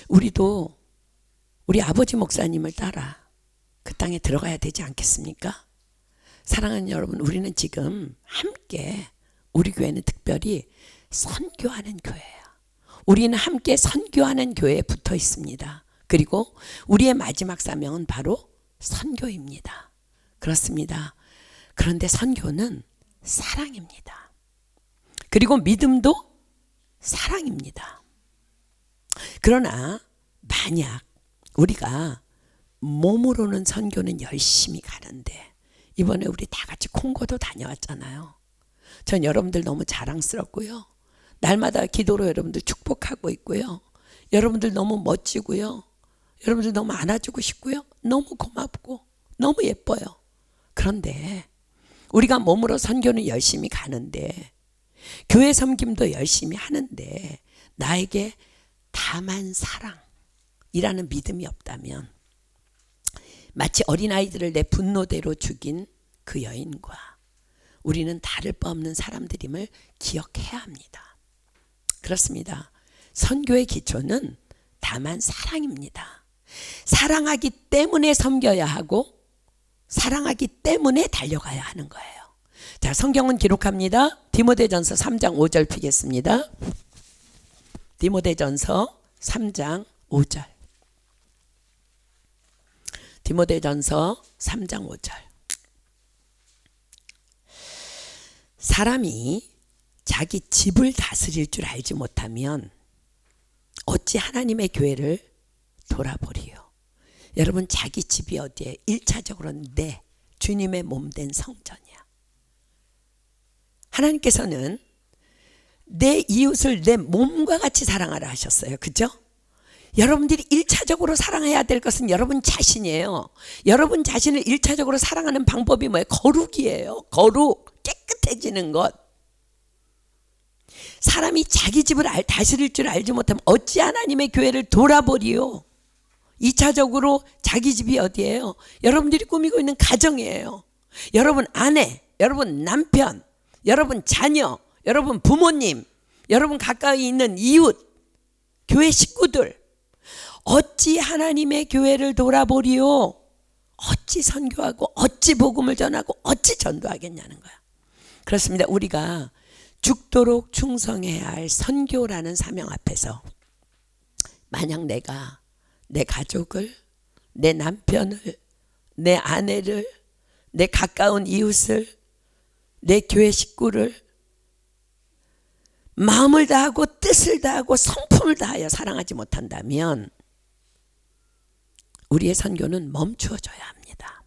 우리도 우리 아버지 목사님을 따라 그 땅에 들어가야 되지 않겠습니까? 사랑하는 여러분, 우리는 지금 함께, 우리 교회는 특별히 선교하는 교회예요. 우리는 함께 선교하는 교회에 붙어 있습니다. 그리고 우리의 마지막 사명은 바로 선교입니다. 그렇습니다. 그런데 선교는 사랑입니다. 그리고 믿음도 사랑입니다. 그러나 만약 우리가 몸으로는 선교는 열심히 가는데, 이번에 우리 다 같이 콩고도 다녀왔잖아요. 전 여러분들 너무 자랑스럽고요. 날마다 기도로 여러분들 축복하고 있고요. 여러분들 너무 멋지고요. 여러분들 너무 안아주고 싶고요. 너무 고맙고 너무 예뻐요. 그런데 우리가 몸으로 선교는 열심히 가는데, 교회 섬김도 열심히 하는데 나에게 다만 사랑이라는 믿음이 없다면, 마치 어린아이들을 내 분노대로 죽인 그 여인과 우리는 다를 바 없는 사람들임을 기억해야 합니다. 그렇습니다. 선교의 기초는 다만 사랑입니다. 사랑하기 때문에 섬겨야 하고 사랑하기 때문에 달려가야 하는 거예요. 자, 성경은 기록합니다. 디모데전서 3장 5절 피겠습니다. 디모데전서 3장 5절. 디모데전서 3장 5절. 사람이 자기 집을 다스릴 줄 알지 못하면 어찌 하나님의 교회를 돌아보리요. 여러분, 자기 집이 어디에? 1차적으로는 내 주님의 몸된 성전이야. 하나님께서는 내 이웃을 내 몸과 같이 사랑하라 하셨어요. 그죠? 여러분들이 1차적으로 사랑해야 될 것은 여러분 자신이에요. 여러분 자신을 1차적으로 사랑하는 방법이 뭐예요? 거룩이에요. 거룩, 깨끗해지는 것. 사람이 자기 집을 다스릴 줄 알지 못하면 어찌 하나님의 교회를 돌아보리요. 2차적으로 자기 집이 어디예요? 여러분들이 꾸미고 있는 가정이에요. 여러분 아내, 여러분 남편, 여러분 자녀, 여러분 부모님, 여러분 가까이 있는 이웃, 교회 식구들, 어찌 하나님의 교회를 돌아보리요? 어찌 선교하고 어찌 복음을 전하고 어찌 전도하겠냐는 거야. 그렇습니다. 우리가 죽도록 충성해야 할 선교라는 사명 앞에서 만약 내가 내 가족을, 내 남편을, 내 아내를, 내 가까운 이웃을, 내 교회 식구를 마음을 다하고 뜻을 다하고 성품을 다하여 사랑하지 못한다면 우리의 선교는 멈추어져야 합니다.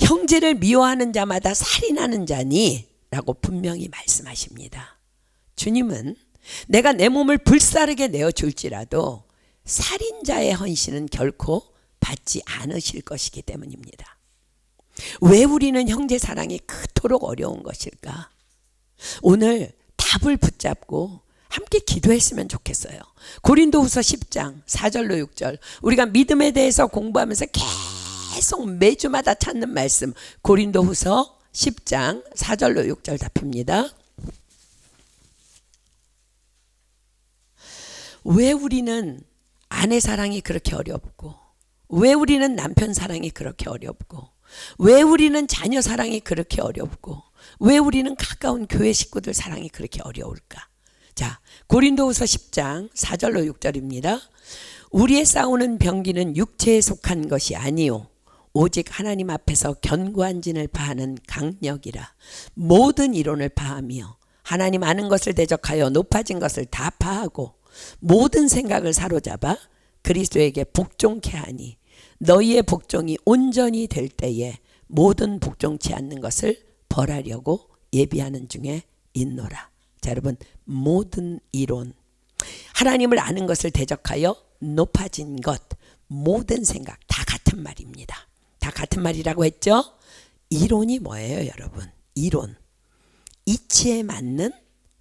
형제를 미워하는 자마다 살인하는 자니 라고 분명히 말씀하십니다. 주님은 내가 내 몸을 불사르게 내어줄지라도 살인자의 헌신은 결코 받지 않으실 것이기 때문입니다. 왜 우리는 형제 사랑이 그토록 어려운 것일까? 오늘 답을 붙잡고 함께 기도했으면 좋겠어요. 고린도후서 10장 4절로 6절, 우리가 믿음에 대해서 공부하면서 계속 매주마다 찾는 말씀, 고린도후서 10장 4절로 6절 답입니다. 왜 우리는 아내 사랑이 그렇게 어렵고, 왜 우리는 남편 사랑이 그렇게 어렵고, 왜 우리는 자녀 사랑이 그렇게 어렵고, 왜 우리는 가까운 교회 식구들 사랑이 그렇게 어려울까? 자, 고린도후서 10장 4절로 6절입니다. 우리의 싸우는 병기는 육체에 속한 것이 아니요 오직 하나님 앞에서 견고한 진을 파하는 강력이라. 모든 이론을 파하며 하나님 아는 것을 대적하여 높아진 것을 다 파하고 모든 생각을 사로잡아 그리스도에게 복종케 하니 너희의 복종이 온전히 될 때에 모든 복종치 않는 것을 벌하려고 예비하는 중에 있노라. 자, 여러분, 모든 이론, 하나님을 아는 것을 대적하여 높아진 것, 모든 생각 다 같은 말입니다. 다 같은 말이라고 했죠? 이론이 뭐예요, 여러분? 이론, 이치에 맞는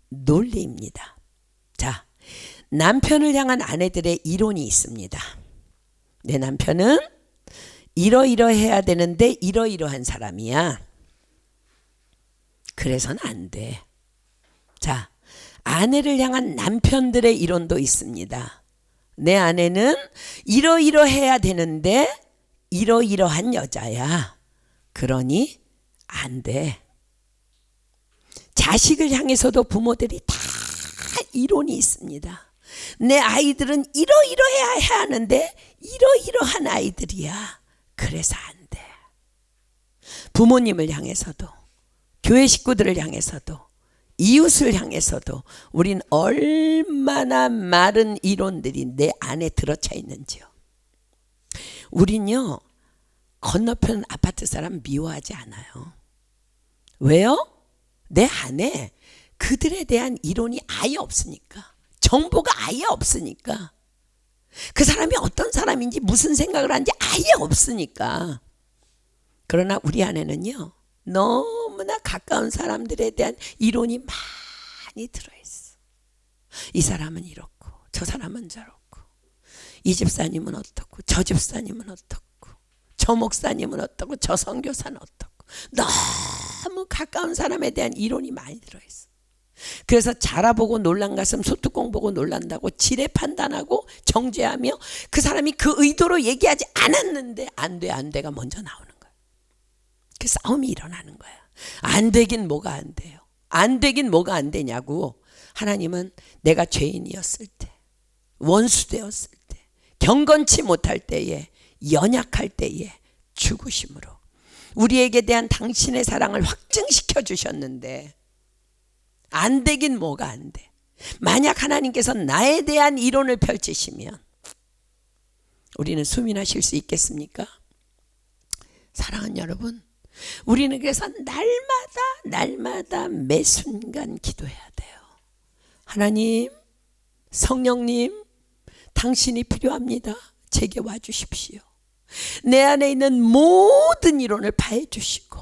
논리입니다. 자, 남편을 향한 아내들의 이론이 있습니다. 내 남편은 이러이러해야 되는데 이러이러한 사람이야. 그래서는 안 돼. 자, 아내를 향한 남편들의 이론도 있습니다. 내 아내는 이러이러해야 되는데 이러이러한 여자야. 그러니 안 돼. 자식을 향해서도 부모들이 다 이론이 있습니다. 내 아이들은 이러이러해야 하는데 이러이러한 아이들이야. 그래서 안 돼. 부모님을 향해서도, 교회 식구들을 향해서도, 이웃을 향해서도 우린 얼마나 많은 이론들이 내 안에 들어차 있는지요. 우린요, 건너편 아파트 사람 미워하지 않아요. 왜요? 내 안에 그들에 대한 이론이 아예 없으니까, 정보가 아예 없으니까, 그 사람이 어떤 사람인지 무슨 생각을 하는지 아예 없으니까. 그러나 우리 안에는요, 너무나 가까운 사람들에 대한 이론이 많이 들어있어. 이 사람은 이렇고 저 사람은 저렇고, 이 집사님은 어떻고 저 집사님은 어떻고, 저 목사님은 어떻고 저 선교사는 어떻고, 너무 가까운 사람에 대한 이론이 많이 들어있어. 그래서 자라보고 놀란 가슴 소뚜껑 보고 놀란다고 지레 판단하고 정죄하며 그 사람이 그 의도로 얘기하지 않았는데 안 돼, 안 돼가 먼저 나오는 거야. 그 싸움이 일어나는 거야. 안 되긴 뭐가 안 돼요. 안 되긴 뭐가 안 되냐고. 하나님은 내가 죄인이었을 때, 원수 되었을 때, 경건치 못할 때에, 연약할 때에 죽으심으로 우리에게 대한 당신의 사랑을 확증시켜 주셨는데 안 되긴 뭐가 안 돼. 만약 하나님께서 나에 대한 이론을 펼치시면 우리는 수민하실 수 있겠습니까? 사랑하는 여러분, 우리는 그래서 날마다 매 순간 기도해야 돼요. 하나님, 성령님, 당신이 필요합니다. 제게 와주십시오. 내 안에 있는 모든 이론을 파해 주시고,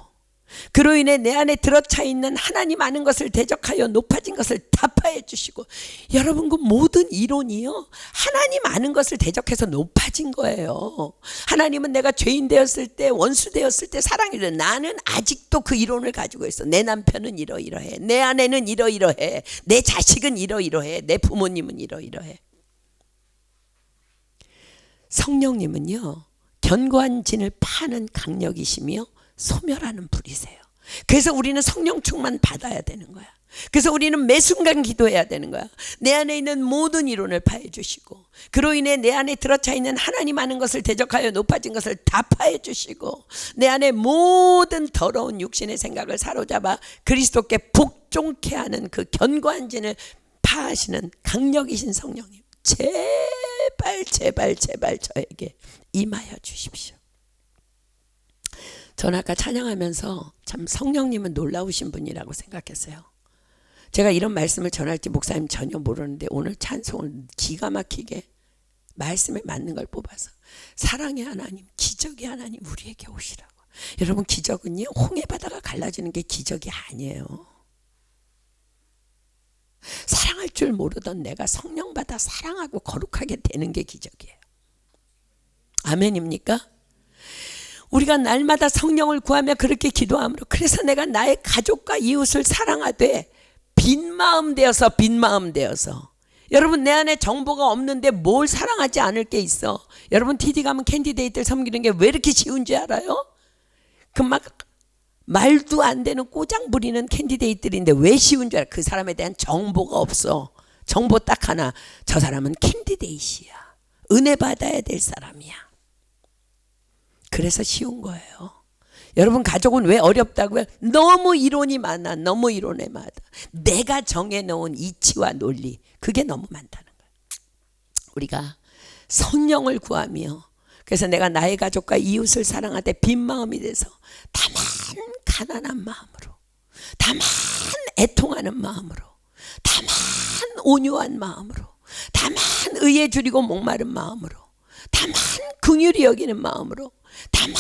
그로 인해 내 안에 들어차 있는 하나님 아는 것을 대적하여 높아진 것을 다 파해 주시고. 여러분, 그 모든 이론이요, 하나님 아는 것을 대적해서 높아진 거예요. 하나님은 내가 죄인 되었을 때, 원수 되었을 때 사랑이래. 나는 아직도 그 이론을 가지고 있어. 내 남편은 이러이러해, 내 아내는 이러이러해, 내 자식은 이러이러해, 내 부모님은 이러이러해. 성령님은요, 견고한 진을 파는 강력이시며 소멸하는 불이세요. 그래서 우리는 성령 충만 받아야 되는 거야. 그래서 우리는 매 순간 기도해야 되는 거야. 내 안에 있는 모든 이론을 파해 주시고, 그로 인해 내 안에 들어차 있는 하나님 아는 것을 대적하여 높아진 것을 다 파해 주시고, 내 안에 모든 더러운 육신의 생각을 사로잡아 그리스도께 복종케 하는 그 견고한 진을 파하시는 강력이신 성령님, 제발 제발 제발 저에게 임하여 주십시오. 저는 아까 찬양하면서 참 성령님은 놀라우신 분이라고 생각했어요. 제가 이런 말씀을 전할지 목사님 전혀 모르는데 오늘 찬송을 기가 막히게 말씀에 맞는 걸 뽑아서, 사랑의 하나님, 기적의 하나님 우리에게 오시라고. 여러분, 기적은요, 홍해 바다가 갈라지는 게 기적이 아니에요. 사랑할 줄 모르던 내가 성령 받아 사랑하고 거룩하게 되는 게 기적이에요. 아멘입니까? 우리가 날마다 성령을 구하며 그렇게 기도함으로, 그래서 내가 나의 가족과 이웃을 사랑하되 빈 마음 되어서, 여러분, 내 안에 정보가 없는데 뭘 사랑하지 않을 게 있어? 여러분, TD 가면 캔디데이트를 섬기는 게 왜 이렇게 쉬운지 알아요? 그 막 말도 안 되는 꼬장 부리는 캔디데이트들인데 왜 쉬운 줄 알아? 그 사람에 대한 정보가 없어. 정보 딱 하나, 저 사람은 캔디데이트야, 은혜 받아야 될 사람이야. 그래서 쉬운 거예요. 여러분, 가족은 왜 어렵다고요? 너무 이론이 많아. 너무 이론에 많아. 내가 정해놓은 이치와 논리, 그게 너무 많다는 거예요. 우리가 성령을 구하며, 그래서 내가 나의 가족과 이웃을 사랑하되 빈 마음이 돼서 다만 가난한 마음으로, 다만 애통하는 마음으로, 다만 온유한 마음으로, 다만 의에 줄이고 목마른 마음으로, 다만 긍휼히 여기는 마음으로, 다만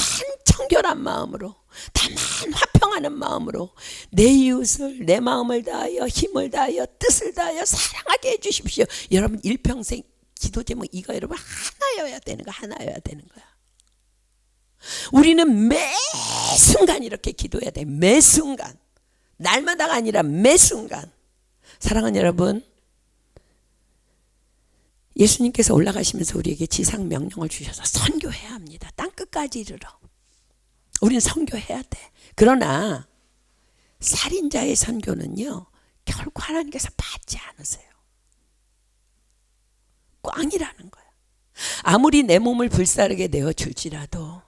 청결한 마음으로, 다만 화평하는 마음으로 내 이웃을 내 마음을 다하여 힘을 다하여 뜻을 다하여 사랑하게 해주십시오. 여러분, 일평생 기도 제목 이거 여러분 하나여야 되는 거, 하나여야 되는 거야. 우리는 매 순간 이렇게 기도해야 돼. 매 순간, 날마다가 아니라 매 순간. 사랑하는 여러분, 예수님께서 올라가시면서 우리에게 지상 명령을 주셔서 선교해야 합니다. 땅끝까지 이르러. 우리는 선교해야 돼. 그러나 살인자의 선교는요, 결코 하나님께서 받지 않으세요. 꽝이라는 거야. 아무리 내 몸을 불사르게 내어줄지라도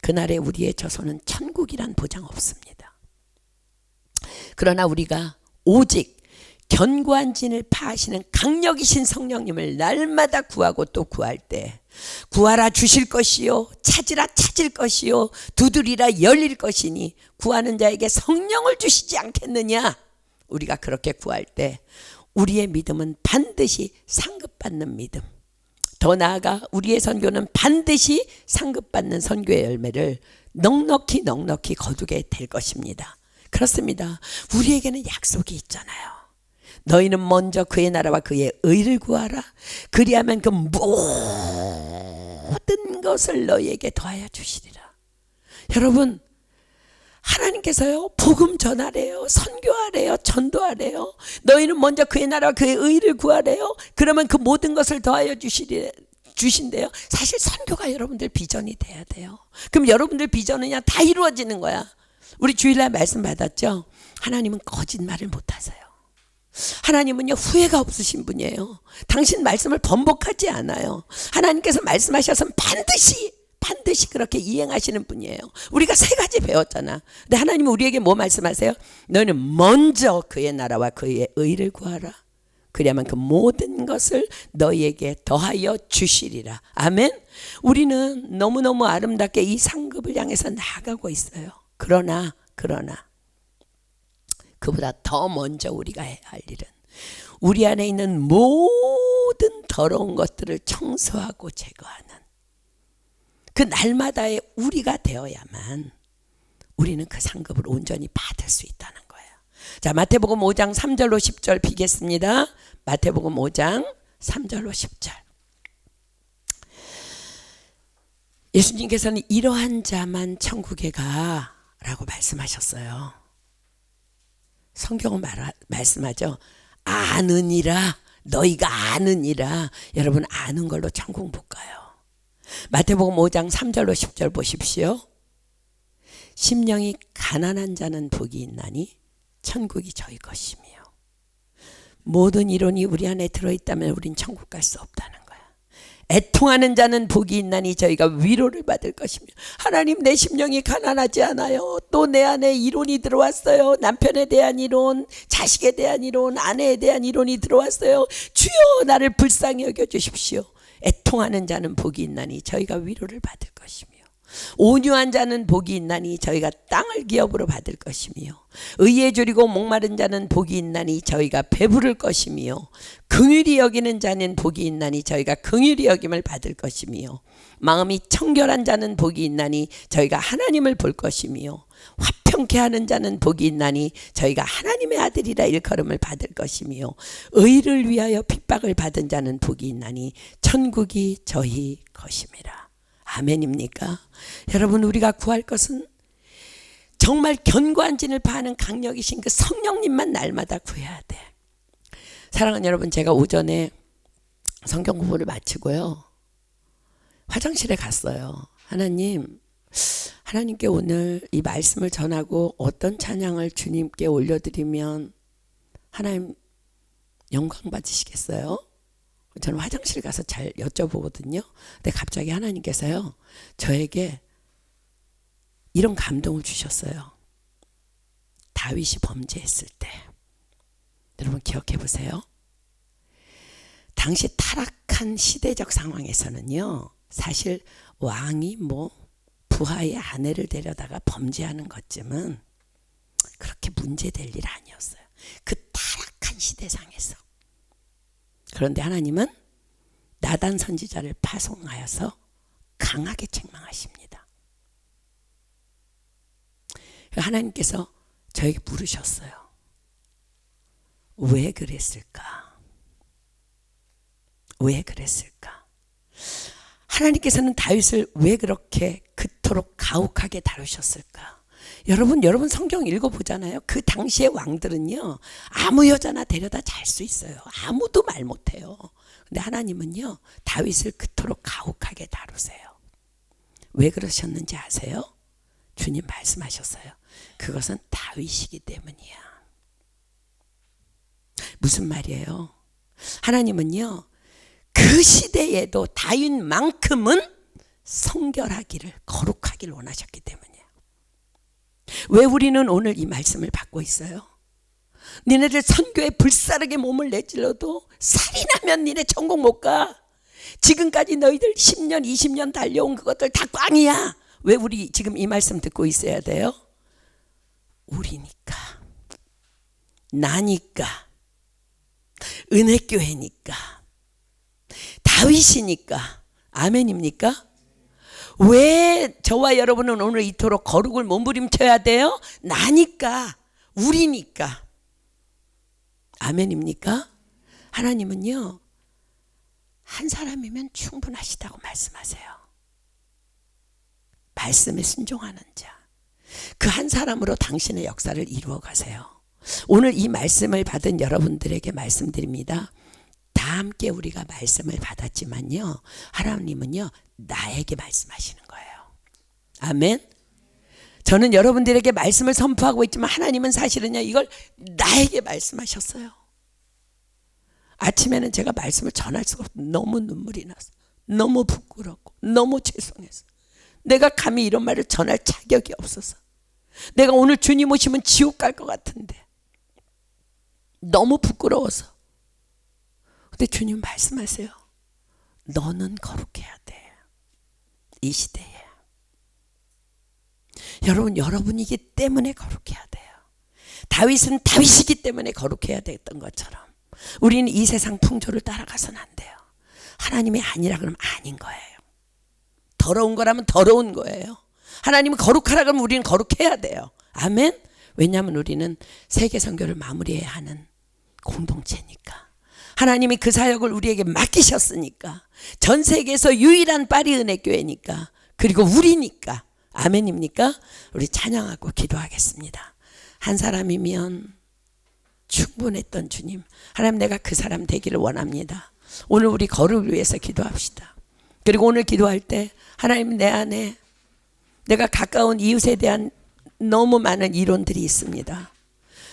그날에 우리의 저소는 천국이란 보장 없습니다. 그러나 우리가 오직 견고한 진을 파하시는 강력이신 성령님을 날마다 구하고 또 구할 때, 구하라 주실 것이요, 찾으라 찾을 것이요, 두드리라 열릴 것이니 구하는 자에게 성령을 주시지 않겠느냐. 우리가 그렇게 구할 때 우리의 믿음은 반드시 상급받는 믿음, 더 나아가 우리의 선교는 반드시 상급받는 선교의 열매를 넉넉히 거두게 될 것입니다. 그렇습니다. 우리에게는 약속이 있잖아요. 너희는 먼저 그의 나라와 그의 의를 구하라. 그리하면 그 모든 것을 너희에게 더하여 주시리라. 여러분, 하나님께서요, 복음 전하래요, 선교하래요, 전도하래요. 너희는 먼저 그의 나라와 그의 의를 구하래요. 그러면 그 모든 것을 더하여 주신대요. 사실 선교가 여러분들 비전이 돼야 돼요. 그럼 여러분들 비전은 그냥 다 이루어지는 거야. 우리 주일날 말씀 받았죠? 하나님은 거짓말을 못하세요. 하나님은요, 후회가 없으신 분이에요. 당신 말씀을 번복하지 않아요. 하나님께서 말씀하셔서 반드시 그렇게 이행하시는 분이에요. 우리가 세 가지 배웠잖아. 근데 하나님은 우리에게 뭐 말씀하세요? 너는 먼저 그의 나라와 그의 의를 구하라. 그리하면 그 모든 것을 너희에게 더하여 주시리라. 아멘. 우리는 너무너무 아름답게 이 상급을 향해서 나아가고 있어요. 그러나 그보다 더 먼저 우리가 해야 할 일은 우리 안에 있는 모든 더러운 것들을 청소하고 제거하는 그 날마다의 우리가 되어야만 우리는 그 상급을 온전히 받을 수 있다는 거예요. 자, 마태복음 5장 3절로 10절 비겠습니다. 마태복음 5장 3절로 10절. 예수님께서는 이러한 자만 천국에 가라고 말씀하셨어요. 성경은 말씀하죠. 아느니라, 너희가 아느니라. 여러분, 아는 걸로 천국 못 가요. 마태복음 5장 3절로 10절 보십시오. 심령이 가난한 자는 복이 있나니 천국이 저희 것이며, 모든 이론이 우리 안에 들어있다면 우린 천국 갈 수 없다는 거야. 애통하는 자는 복이 있나니 저희가 위로를 받을 것이며. 하나님, 내 심령이 가난하지 않아요. 또 내 안에 이론이 들어왔어요. 남편에 대한 이론, 자식에 대한 이론, 아내에 대한 이론이 들어왔어요. 주여, 나를 불쌍히 여겨주십시오. 애통하는 자는 복이 있나니 저희가 위로를 받을 것이며, 온유한 자는 복이 있나니 저희가 땅을 기업으로 받을 것이며, 의에 줄이고 목마른 자는 복이 있나니 저희가 배부를 것이며, 긍휼히 여기는 자는 복이 있나니 저희가 긍휼히 여김을 받을 것이며, 마음이 청결한 자는 복이 있나니 저희가 하나님을 볼 것이며, 화평케 하는 자는 복이 있나니 저희가 하나님의 아들이라 일컬음을 받을 것이며, 의를 위하여 핍박을 받은 자는 복이 있나니 천국이 저희 것임이라. 아멘입니까? 여러분, 우리가 구할 것은 정말 견고한 진을 파는 강력이신 그 성령님만 날마다 구해야 돼. 사랑하는 여러분, 제가 오전에 성경 공부를 마치고요, 화장실에 갔어요. 하나님께 오늘 이 말씀을 전하고 어떤 찬양을 주님께 올려드리면 하나님 영광 받으시겠어요? 저는 화장실 가서 잘 여쭤보거든요. 근데 갑자기 하나님께서요, 저에게 이런 감동을 주셨어요. 다윗이 범죄했을 때, 여러분 기억해 보세요. 당시 타락한 시대적 상황에서는요, 사실 왕이 부하의 아내를 데려다가 범죄하는 것쯤은 그렇게 문제될 일 아니었어요. 그 타락한 시대상에서. 그런데 하나님은 나단 선지자를 파송하여서 강하게 책망하십니다. 하나님께서 저에게 물으셨어요. 왜 그랬을까? 왜 그랬을까? 하나님께서는 다윗을 왜 그렇게 그토록 가혹하게 다루셨을까? 여러분 성경 읽어보잖아요. 그 당시의 왕들은요, 아무 여자나 데려다 잘 수 있어요. 아무도 말 못해요. 근데 하나님은요, 다윗을 그토록 가혹하게 다루세요. 왜 그러셨는지 아세요? 주님 말씀하셨어요. 그것은 다윗이기 때문이야. 무슨 말이에요? 하나님은요, 그 시대에도 다윗만큼은 성결하기를, 거룩하기를 원하셨기 때문이에요. 왜 우리는 오늘 이 말씀을 받고 있어요? 니네들 선교에 불사르게 몸을 내찔러도 살인하면 니네 천국 못 가. 지금까지 너희들 10년 20년 달려온 그것들 다 꽝이야. 왜 우리 지금 이 말씀 듣고 있어야 돼요? 우리니까, 나니까, 은혜교회니까, 다윗이니까. 아멘입니까? 왜 저와 여러분은 오늘 이토록 거룩을 몸부림쳐야 돼요? 나니까, 우리니까. 아멘입니까? 하나님은요, 한 사람이면 충분하시다고 말씀하세요. 말씀에 순종하는 자, 그 한 사람으로 당신의 역사를 이루어 가세요. 오늘 이 말씀을 받은 여러분들에게 말씀드립니다. 다 함께 우리가 말씀을 받았지만요, 하나님은요, 나에게 말씀하시는 거예요. 아멘. 저는 여러분들에게 말씀을 선포하고 있지만 하나님은 사실은요, 이걸 나에게 말씀하셨어요. 아침에는 제가 말씀을 전할 수가 없어요. 너무 눈물이 나서, 너무 부끄럽고, 너무 죄송해서. 내가 감히 이런 말을 전할 자격이 없어서, 내가 오늘 주님 오시면 지옥 갈 것 같은데 너무 부끄러워서. 근데 주님 말씀하세요. 너는 거룩해야 돼. 이 시대에. 여러분이기 때문에 거룩해야 돼요. 다윗은 다윗이기 때문에 거룩해야 됐던 것처럼 우리는 이 세상 풍조를 따라가서는 안 돼요. 하나님이 아니라 그러면 아닌 거예요. 더러운 거라면 더러운 거예요. 하나님은 거룩하라 그러면 우리는 거룩해야 돼요. 아멘. 왜냐하면 우리는 세계 선교를 마무리해야 하는 공동체니까. 하나님이 그 사역을 우리에게 맡기셨으니까. 전 세계에서 유일한 파리 은혜교회니까. 그리고 우리니까. 아멘입니까? 우리 찬양하고 기도하겠습니다. 한 사람이면 충분했던 주님, 하나님, 내가 그 사람 되기를 원합니다. 오늘 우리 거룩을 위해서 기도합시다. 그리고 오늘 기도할 때 하나님, 내 안에 내가 가까운 이웃에 대한 너무 많은 이론들이 있습니다.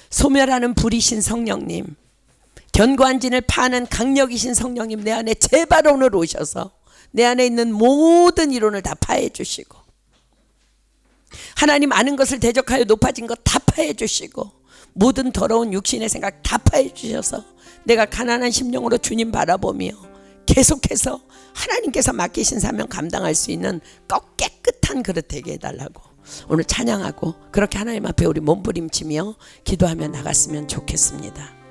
소멸하는 불이신 성령님, 견고한 진을 파는 강력이신 성령님, 내 안에 제발 오늘 오셔서 내 안에 있는 모든 이론을 다 파해 주시고, 하나님 아는 것을 대적하여 높아진 것 다 파해 주시고, 모든 더러운 육신의 생각 다 파해 주셔서 내가 가난한 심령으로 주님 바라보며 계속해서 하나님께서 맡기신 사명 감당할 수 있는 깨끗한 그릇 되게 해달라고 오늘 찬양하고 그렇게 하나님 앞에 우리 몸부림치며 기도하며 나갔으면 좋겠습니다.